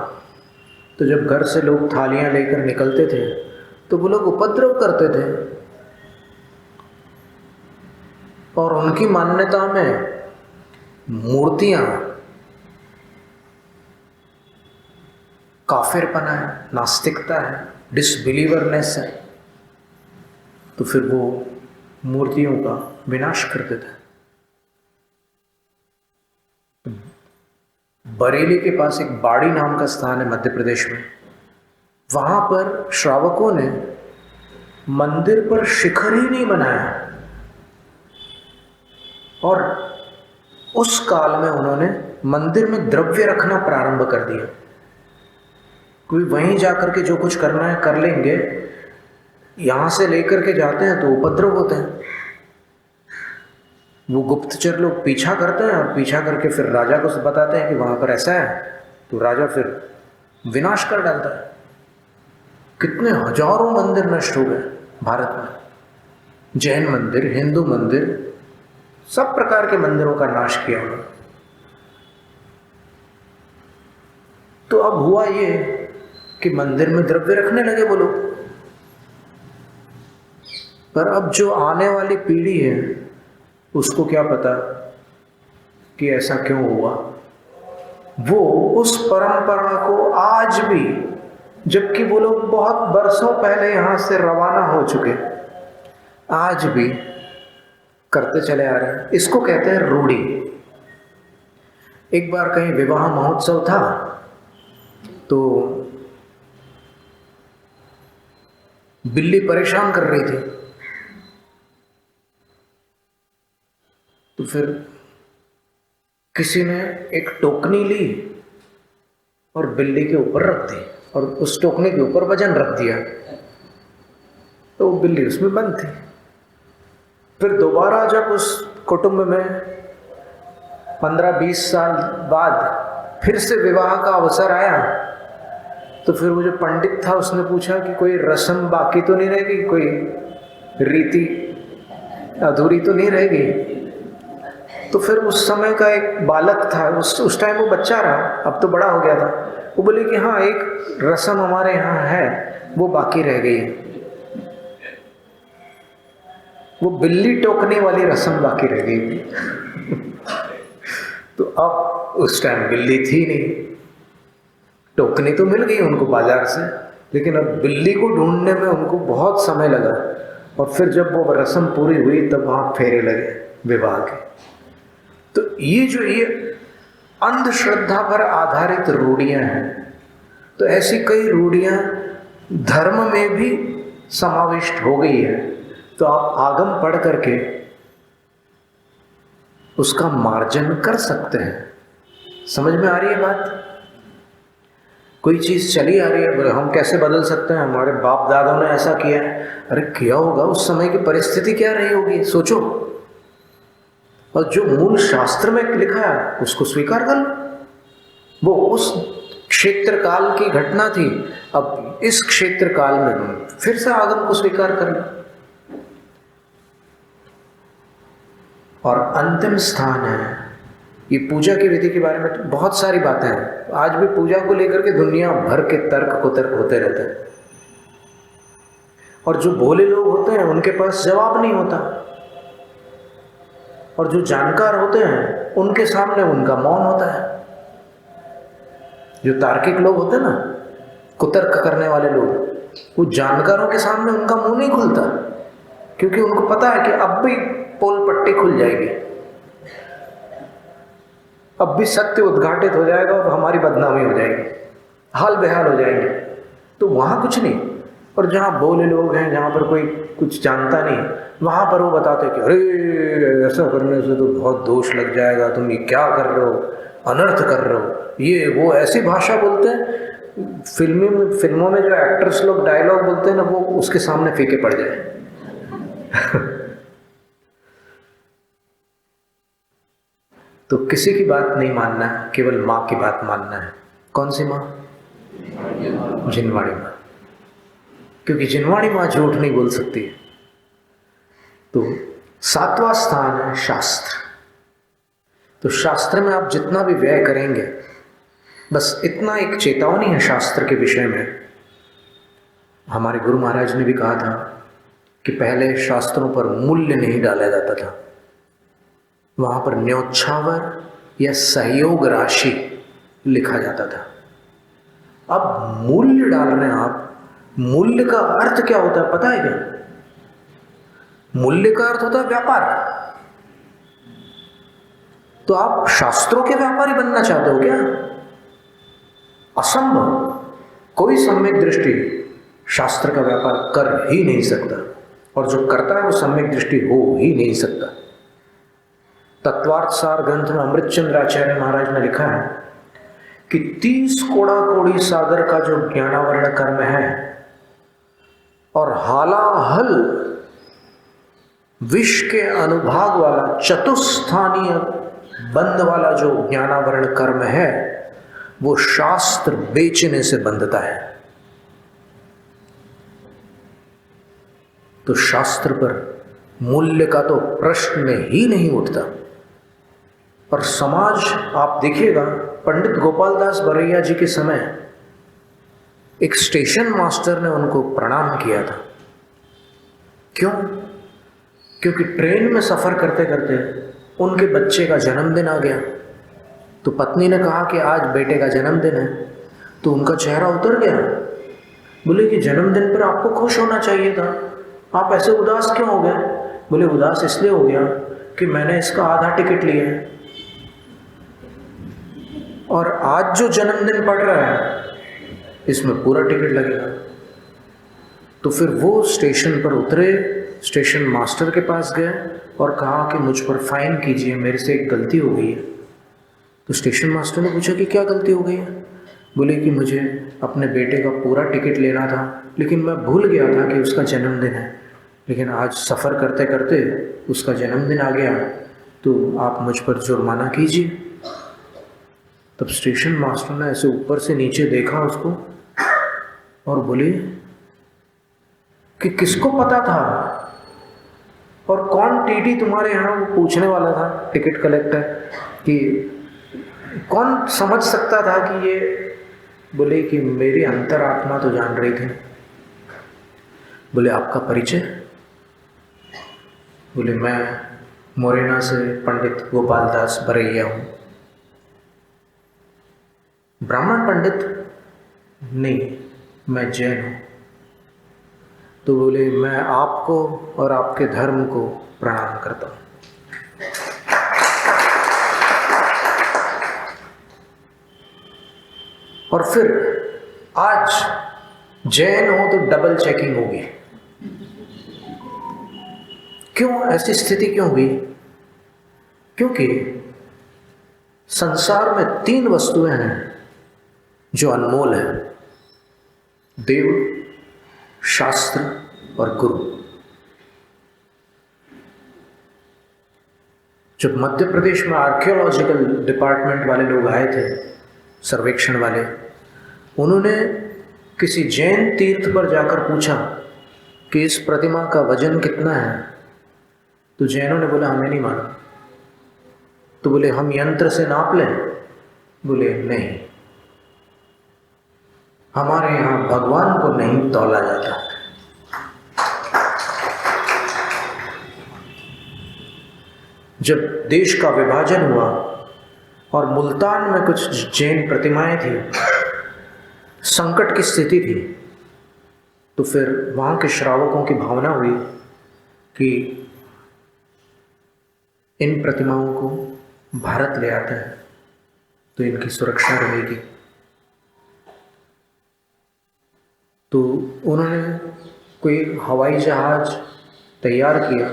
तो जब घर से लोग थालियां लेकर निकलते थे तो वो लोग उपद्रव करते थे। और उनकी मान्यता में मूर्तियां काफिरपना है, नास्तिकता है, डिसबिलीवरनेस है। तो फिर वो मूर्तियों का विनाश करते थे। बरेली के पास एक बाड़ी नाम का स्थान है मध्य प्रदेश में। वहां पर श्रावकों ने मंदिर पर शिखर ही नहीं बनाया। और उस काल में उन्होंने मंदिर में द्रव्य रखना प्रारंभ कर दिया। कोई वहीं जाकर के जो कुछ करना है कर लेंगे, यहां से लेकर के जाते हैं तो उपद्रव होते हैं। वो गुप्तचर लोग पीछा करते हैं और पीछा करके फिर राजा को बताते हैं कि वहां पर ऐसा है, तो राजा फिर विनाश कर डालता है। कितने हजारों मंदिर नष्ट हो गए भारत में। जैन मंदिर, हिंदू मंदिर, सब प्रकार के मंदिरों का नाश किया उन्होंने। तो अब हुआ ये कि मंदिर में द्रव्य रखने लगे वो लोग। पर अब जो आने वाली पीढ़ी है उसको क्या पता कि ऐसा क्यों हुआ। वो उस परंपरा को आज भी, जबकि वो लोग बहुत बरसों पहले यहां से रवाना हो चुके, आज भी करते चले आ रहे हैं। इसको कहते हैं रूढ़ी। एक बार कहीं विवाह महोत्सव था, तो बिल्ली परेशान कर रही थी। तो फिर किसी ने एक टोकनी ली और बिल्ली के ऊपर रख दी और उस टोकनी के ऊपर वजन रख दिया, तो वो बिल्ली उसमें बंद थी। फिर दोबारा जब उस कुटुंब में 15-20 साल बाद फिर से विवाह का अवसर आया, तो फिर वो जो पंडित था उसने पूछा कि कोई रस्म बाकी तो नहीं रहेगी, कोई रीति अधूरी तो नहीं रहेगी। तो फिर उस समय का एक बालक था, उस टाइम वो बच्चा रहा, अब तो बड़ा हो गया था। वो बोले कि हाँ, एक रस्म हमारे यहाँ है, वो बाकी रह गई है। वो बिल्ली टोकने वाली रस्म बाकी रह गई। तो अब उस टाइम बिल्ली थी नहीं, टोकनी तो मिल गई उनको बाजार से, लेकिन अब बिल्ली को ढूंढने में उनको बहुत समय लगा। और फिर जब वो रस्म पूरी हुई तब वहां फेरे लगे विवाह के। तो ये अंधश्रद्धा पर आधारित रूढ़ियां हैं। तो ऐसी कई रूढ़ियां धर्म में भी समाविष्ट हो गई है, तो आप आगम पढ़ करके उसका मार्जन कर सकते हैं। समझ में आ रही है बात? कोई चीज़ चली आ रही है, हम कैसे बदल सकते हैं? हमारे बाप दादाओं ने ऐसा किया है। अरे किया होगा, उस समय की परिस्थिति क्या रही होगी, सोचो। और जो मूल शास्त्र में लिखा है उसको स्वीकार कर लो। वो उस क्षेत्र काल की घटना थी, अब इस क्षेत्र काल में फिर से आगम को स्वीकार कर लो। और अंतिम स्थान है ये पूजा की विधि के बारे में। तो बहुत सारी बातें हैं, आज भी पूजा को लेकर के दुनिया भर के तर्क कुतर्क होते रहते हैं, और जो भोले लोग होते हैं उनके पास जवाब नहीं होता, और जो जानकार होते हैं उनके सामने उनका मौन होता है। जो तार्किक लोग होते हैं ना, कुतर्क करने वाले लोग, वो जानकारों के सामने उनका मुंह नहीं खुलता, क्योंकि उनको पता है कि अब भी पोल पट्टी खुल जाएगी, अब भी सत्य उद्घाटित हो जाएगा और हमारी बदनामी हो जाएगी, हाल बेहाल हो जाएंगे। तो वहाँ कुछ नहीं। और जहाँ भोले लोग हैं, जहाँ पर कोई कुछ जानता नहीं, वहाँ पर वो बताते कि अरे ऐसा करने से तो बहुत दोष लग जाएगा, तुम ये क्या कर रहे हो, अनर्थ कर रहे हो, ये वो ऐसी भाषा बोलते हैं। फिल्मों में जो एक्टर्स लोग डायलॉग बोलते हैं ना, वो उसके सामने फीके पड़ जाए। तो किसी की बात नहीं मानना है, केवल माँ की बात मानना है। कौन सी माँ? जिनवाणी माँ, क्योंकि जिनवाणी माँ झूठ नहीं बोल सकती है। तो 7वां स्थान है शास्त्र। तो शास्त्र में आप जितना भी व्यय करेंगे, बस इतना एक चेतावनी है शास्त्र के विषय में। हमारे गुरु महाराज ने भी कहा था कि पहले शास्त्रों पर मूल्य नहीं डाला जाता था, वहां पर न्योछावर या सहयोग राशि लिखा जाता था। अब मूल्य डाल रहे हैं आप। मूल्य का अर्थ क्या होता है पता है क्या? मूल्य का अर्थ होता है व्यापार। तो आप शास्त्रों के व्यापारी बनना चाहते हो क्या? असंभव। कोई सम्यक दृष्टि शास्त्र का व्यापार कर ही नहीं सकता, और जो करता है वो सम्यक दृष्टि हो ही नहीं सकता। तत्वार्थ सार ग्रंथ में अमृतचंद्राचार्य महाराज ने लिखा है कि 30 कोड़ा कोड़ी सागर का जो ज्ञानावरण कर्म है, और हालाहल विष के अनुभाग वाला चतुस्थानीय बंध वाला जो ज्ञानावरण कर्म है, वो शास्त्र बेचने से बंधता है। तो शास्त्र पर मूल्य का तो प्रश्न ही नहीं उठता। और समाज, आप देखिएगा, पंडित गोपाल दास बरैया जी के समय एक स्टेशन मास्टर ने उनको प्रणाम किया था। क्यों? क्योंकि ट्रेन में सफर करते करते उनके बच्चे का जन्मदिन आ गया। तो पत्नी ने कहा कि आज बेटे का जन्मदिन है। तो उनका चेहरा उतर गया। बोले कि जन्मदिन पर आपको खुश होना चाहिए था, आप ऐसे उदास क्यों हो गए? बोले उदास इसलिए हो गया कि मैंने इसका आधा टिकट लिया है, और आज जो जन्मदिन पड़ रहा है इसमें पूरा टिकट लगेगा। तो फिर वो स्टेशन पर उतरे, स्टेशन मास्टर के पास गए और कहा कि मुझ पर फाइन कीजिए, मेरे से एक गलती हो गई है। तो स्टेशन मास्टर ने पूछा कि क्या गलती हो गई है? बोले कि मुझे अपने बेटे का पूरा टिकट लेना था, लेकिन मैं भूल गया था कि उसका जन्मदिन है, लेकिन आज सफ़र करते करते उसका जन्मदिन आ गया, तो आप मुझ पर जुर्माना कीजिए। तब स्टेशन मास्टर ने ऐसे ऊपर से नीचे देखा उसको और बोले कि किसको पता था, और कौन टीटी तुम्हारे यहाँ वो पूछने वाला था, टिकट कलेक्टर, कि कौन समझ सकता था कि ये। बोले कि मेरी अंतरात्मा तो जान रही थी। बोले आपका परिचय? बोले मैं मोरेना से पंडित गोपाल दास बरैया हूँ। ब्राह्मण पंडित? नहीं, मैं जैन हूँ। तो बोले मैं आपको और आपके धर्म को प्रणाम करता हूँ। और फिर आज जैन हो तो डबल चेकिंग होगी। क्यों ऐसी स्थिति क्यों हुई? क्योंकि संसार में 3 वस्तुएं हैं जो अनमोल है, देव, शास्त्र और गुरु। जब मध्य प्रदेश में आर्कियोलॉजिकल डिपार्टमेंट वाले लोग आए थे, सर्वेक्षण वाले, उन्होंने किसी जैन तीर्थ पर जाकर पूछा कि इस प्रतिमा का वजन कितना है, तो जैनों ने बोला हमें नहीं मालूम। तो बोले हम यंत्र से नाप लें? बोले नहीं, हमारे यहां भगवान को नहीं तौला जाता। जब देश का विभाजन हुआ और मुल्तान में कुछ जैन प्रतिमाएं थी, संकट की स्थिति थी, तो फिर वहां के श्रावकों की भावना हुई कि इन प्रतिमाओं को भारत ले आते हैं तो इनकी सुरक्षा रहेगी। तो उन्होंने कोई हवाई जहाज तैयार किया,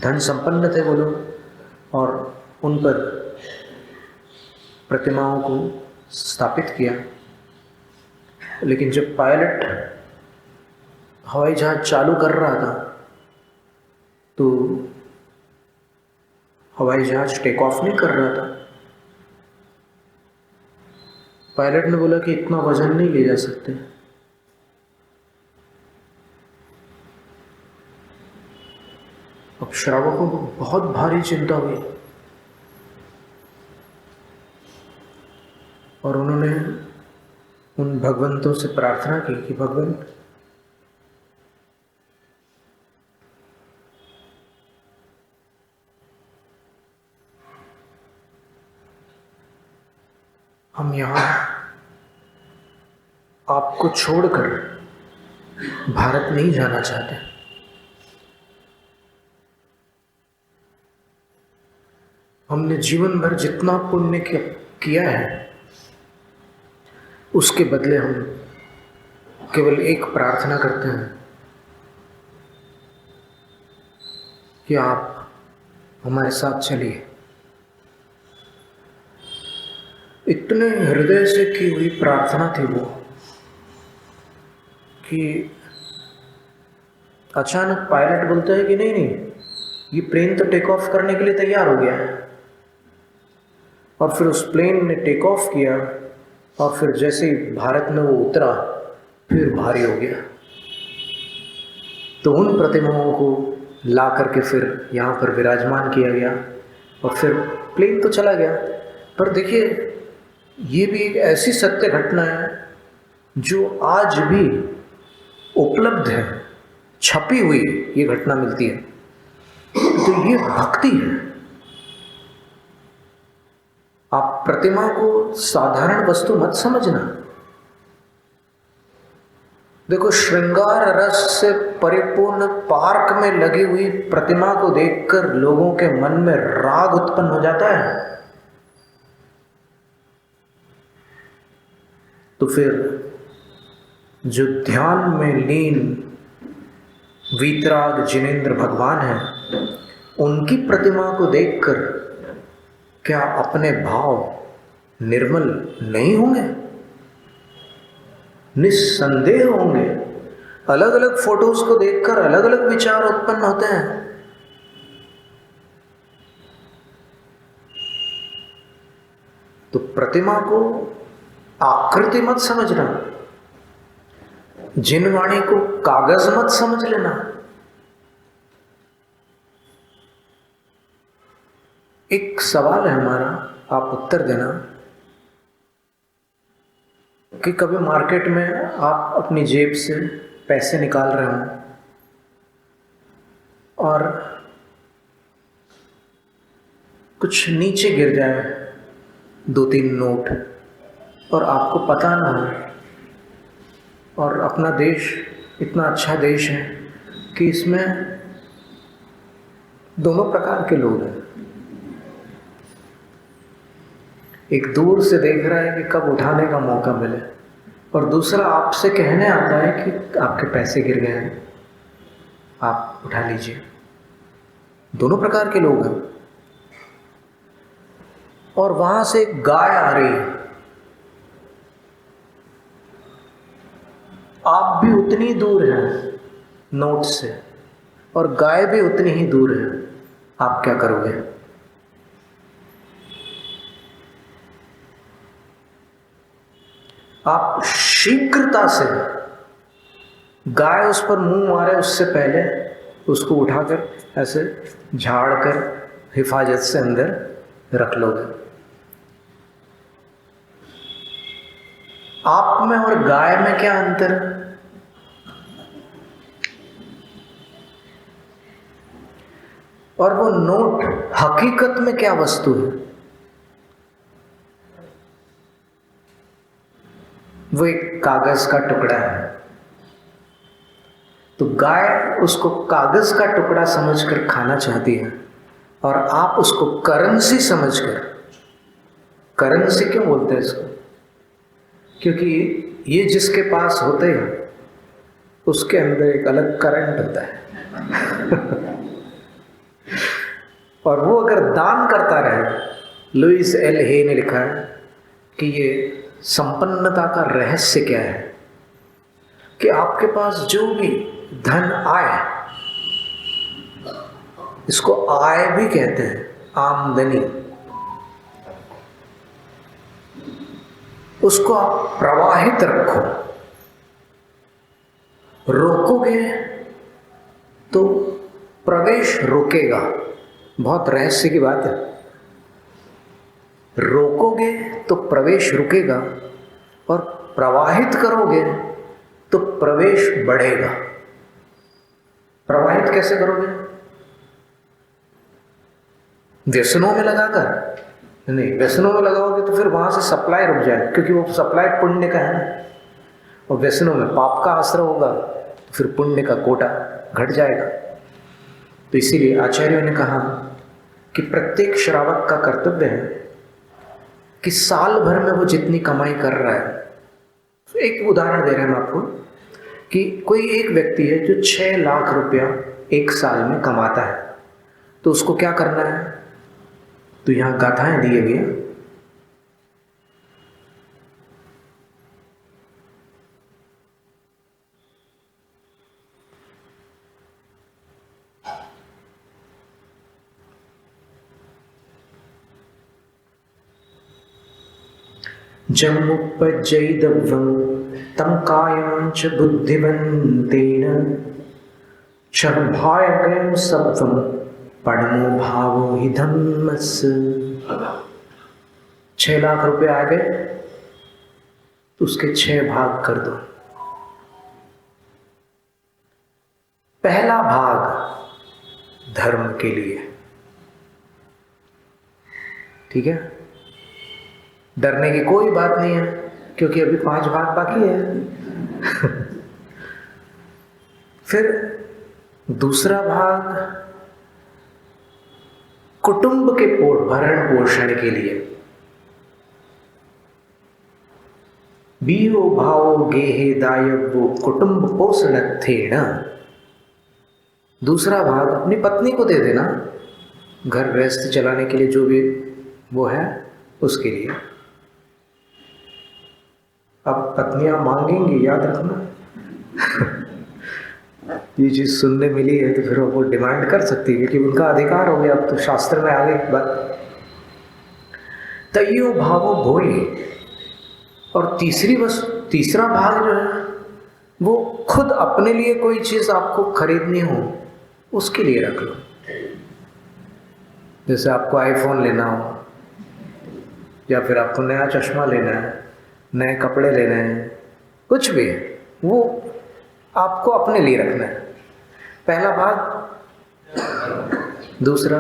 धन संपन्न थे वो लोग, और उन पर प्रतिमाओं को स्थापित किया। लेकिन जब पायलट हवाई जहाज चालू कर रहा था तो हवाई जहाज टेक ऑफ नहीं कर रहा था। पायलट ने बोला कि इतना वजन नहीं ले जा सकते। अब श्रावकों को बहुत भारी चिंता हुई और उन्होंने उन भगवंतों से प्रार्थना की कि भगवान, हम यहां आपको छोड़कर भारत नहीं जाना चाहते। हमने जीवन भर जितना पुण्य किया है उसके बदले हम केवल एक प्रार्थना करते हैं कि आप हमारे साथ चलिए। इतने हृदय से की हुई प्रार्थना थी वो कि अचानक पायलट बोलता है कि नहीं नहीं, ये प्लेन तो टेक ऑफ करने के लिए तैयार हो गया है। और फिर उस प्लेन ने टेक ऑफ किया और फिर जैसे ही भारत में वो उतरा फिर भारी हो गया। तो उन प्रतिमाओं को ला करके फिर यहाँ पर विराजमान किया गया और फिर प्लेन तो चला गया। पर देखिए, ये भी एक ऐसी सत्य घटना है जो आज भी उपलब्ध है, छपी हुई ये घटना मिलती है। तो ये भक्ति है। आप प्रतिमा को साधारण वस्तु मत समझना। देखो, श्रृंगार रस से परिपूर्ण पार्क में लगी हुई प्रतिमा को देखकर लोगों के मन में राग उत्पन्न हो जाता है। तो फिर जो ध्यान में लीन वीतराग जिनेंद्र भगवान हैं, उनकी प्रतिमा को देखकर क्या अपने भाव निर्मल नहीं होंगे? निस्संदेह होंगे। अलग अलग फोटोज को देखकर अलग अलग विचार उत्पन्न होते हैं। तो प्रतिमा को आकृति मत समझना, जिनवाणी को कागज मत समझ लेना। एक सवाल है हमारा, आप उत्तर देना कि कभी मार्केट में आप अपनी जेब से पैसे निकाल रहे हो और कुछ नीचे गिर जाए 2-3 नोट और आपको पता ना हो, और अपना देश इतना अच्छा देश है कि इसमें दोनों प्रकार के लोग हैं। एक दूर से देख रहा है कि कब उठाने का मौका मिले, और दूसरा आपसे कहने आता है कि आपके पैसे गिर गए हैं, आप उठा लीजिए। दोनों प्रकार के लोग हैं। और वहां से एक गाय आ रही है, आप भी उतनी दूर हैं नोट से और गाय भी उतनी ही दूर है, आप क्या करोगे? आप शीघ्रता से, गाय उस पर मुंह मारे उससे पहले उसको उठाकर ऐसे झाड़ कर हिफाजत से अंदर रख लोगे। आप में और गाय में क्या अंतर है? और वो नोट हकीकत में क्या वस्तु है? वो एक कागज का टुकड़ा है। तो गाय उसको कागज का टुकड़ा समझकर खाना चाहती है और आप उसको करेंसी समझकर, करेंसी क्यों बोलते हैं इसको? क्योंकि ये जिसके पास होते हैं उसके अंदर एक अलग करंट होता है और वो अगर दान करता रहे, लुइस एल हे ने लिखा है कि ये संपन्नता का रहस्य क्या है कि आपके पास जो भी धन आए, इसको आय भी कहते हैं, आमदनी, उसको आप प्रवाहित रखो। रोकोगे तो प्रवेश रुकेगा। बहुत रहस्य की बात है। रोकोगे तो प्रवेश रुकेगा और प्रवाहित करोगे तो प्रवेश बढ़ेगा। प्रवाहित कैसे करोगे? व्यसनों में लगाकर नहीं, व्यसनों में लगाओगे तो फिर वहां से सप्लाई रुक जाएगी, क्योंकि वो सप्लाई पुण्य का है ना। और व्यसनों में पाप का आश्रय होगा तो फिर पुण्य का कोटा घट जाएगा। तो इसीलिए आचार्यों ने कहा कि प्रत्येक श्रावक का कर्तव्य है कि साल भर में वो जितनी कमाई कर रहा है, तो एक उदाहरण दे रहे हैं हम आपको कि कोई एक व्यक्ति है जो 6 लाख रुपया एक साल में कमाता है, तो उसको क्या करना है? तो यहां गाथाएं दिए गए। जमुपजैदव्यं तं कायांच बुद्धिवन्तेन क्षर्भायगयं सत्वं पड़मो भावो हि धम्मस्य। 6 लाख रुपए आ गए तो उसके 6 भाग कर दो। पहला भाग धर्म के लिए, ठीक है? डरने की कोई बात नहीं है क्योंकि अभी 5 भाग बाकी है फिर दूसरा भाग कुटुंब के भरण पोषण के लिए। बीओ भावो गेहे दायव्यो कुटुंब पोषणत्थेन। दूसरा भाग अपनी पत्नी को दे देना, घर गृहस्थी चलाने के लिए, जो भी वो है उसके लिए। अब पत्नियां मांगेंगी, याद रखना ये चीज सुनने मिली है तो फिर वो डिमांड कर सकती है क्योंकि उनका अधिकार हो गया। अब तो शास्त्र में आ गई बात। तयो भावो भोई। और तीसरा भाग जो है वो खुद अपने लिए कोई चीज आपको खरीदनी हो उसके लिए रख लो। जैसे आपको आईफोन लेना हो या फिर आपको नया चश्मा लेना है, नए कपड़े लेने हैं, कुछ भी है, वो आपको अपने लिए रखना है। पहला भाग, दूसरा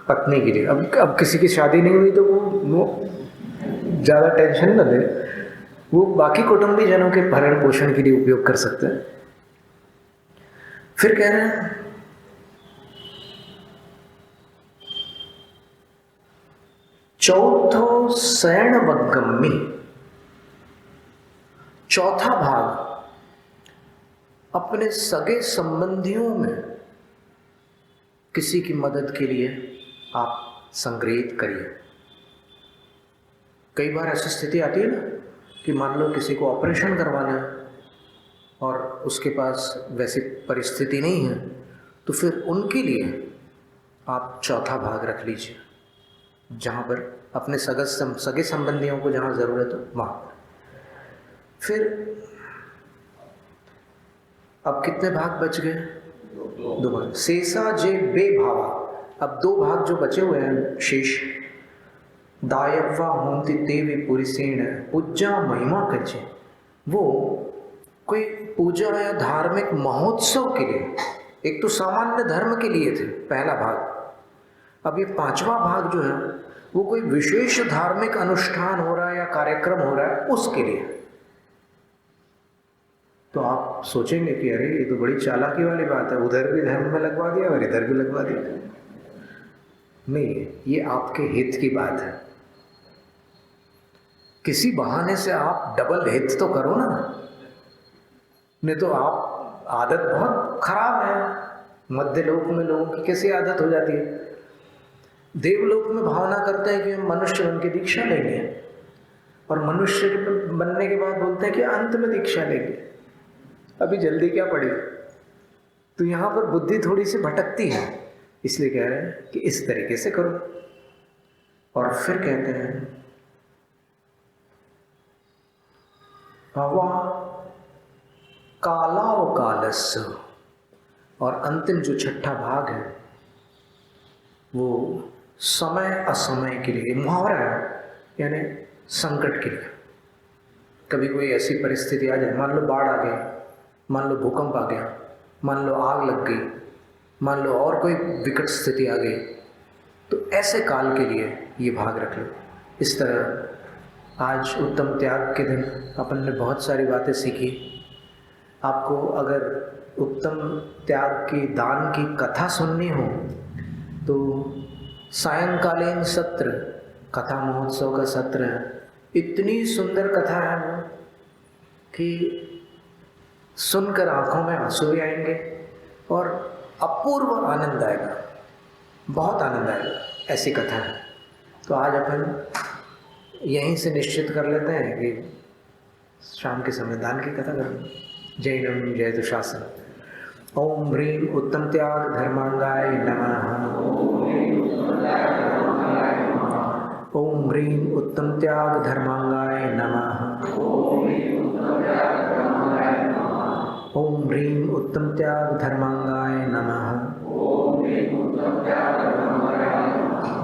पत्नी के लिए। अब किसी की शादी नहीं हुई तो वो ज़्यादा टेंशन न ले, वो बाकी कुटुंबी जनों के भरण पोषण के लिए उपयोग कर सकते हैं। फिर कह रहे हैं चौथो शयन वगम्मी। चौथा भाग, अपने सगे संबंधियों में किसी की मदद के लिए आप संग्रहित करिए। कई बार ऐसी स्थिति आती है ना कि मान लो किसी को ऑपरेशन करवाना है और उसके पास वैसी परिस्थिति नहीं है, तो फिर उनके लिए आप चौथा भाग रख लीजिए, जहाँ पर अपने सगे संबंधियों को जहाँ ज़रूरत हो वहाँ। फिर अब कितने भाग बच गए? 2 भाग। शेषा जे बे भावा, अब 2 भाग जो बचे हुए हैं शेष, दायव्वा होंति देवी पुरुषेण पूजा महिमा कचे, वो कोई पूजा या धार्मिक महोत्सव के लिए, एक तो सामान्य धर्म के लिए थे पहला भाग, अब ये 5वां भाग जो है वो कोई विशेष धार्मिक अनुष्ठान हो रहा है या कार्यक्रम हो रहा है उसके लिए। तो आप सोचेंगे कि अरे ये तो बड़ी चालाकी वाली बात है, उधर भी धर्म में लगवा दिया और इधर भी लगवा दिया। नहीं, ये आपके हित की बात है। किसी बहाने से आप डबल हित तो करो ना, नहीं तो आप, आदत बहुत खराब है। मध्य लोक में लोगों की कैसी आदत हो जाती है, देवलोक में भावना करते हैं कि हम मनुष्य बन के दीक्षा लेंगे, और मनुष्य बनने के बाद बोलते हैं कि अंत में दीक्षा लेंगे, अभी जल्दी क्या पड़ी। तो यहाँ पर बुद्धि थोड़ी सी भटकती है, इसलिए कह रहे हैं कि इस तरीके से करो। और फिर कहते हैं हवा कालावकालस्य, और अंतिम जो छठा भाग है वो समय असमय के लिए, मुहावरा है, यानी संकट के लिए। कभी कोई ऐसी परिस्थिति आ जाए, मान लो बाढ़ आ गई, मान लो भूकंप आ गया, मान लो आग लग गई, मान लो और कोई विकट स्थिति आ गई, तो ऐसे काल के लिए ये भाग रख लो। इस तरह आज उत्तम त्याग के दिन अपन ने बहुत सारी बातें सीखी। आपको अगर उत्तम त्याग की, दान की कथा सुननी हो तो सायंकालीन सत्र, कथा महोत्सव का सत्र है। इतनी सुंदर कथा है वो कि सुनकर आंखों में आंसू भी आएंगे और अपूर्व आनंद आएगा, बहुत आनंद आएगा, ऐसी कथा है। तो आज अपन यहीं से निश्चित कर लेते हैं कि शाम के समय दान की कथा करेंगे। जैनम जयतु शासन। ओम ह्रीं उत्तम त्याग धर्मांगाय नमः। ओम ह्रीं उत्तम त्याग धर्मांगाय नमः। ओम ह्रीं उत्तम त्याग धर्मांगाय नमः।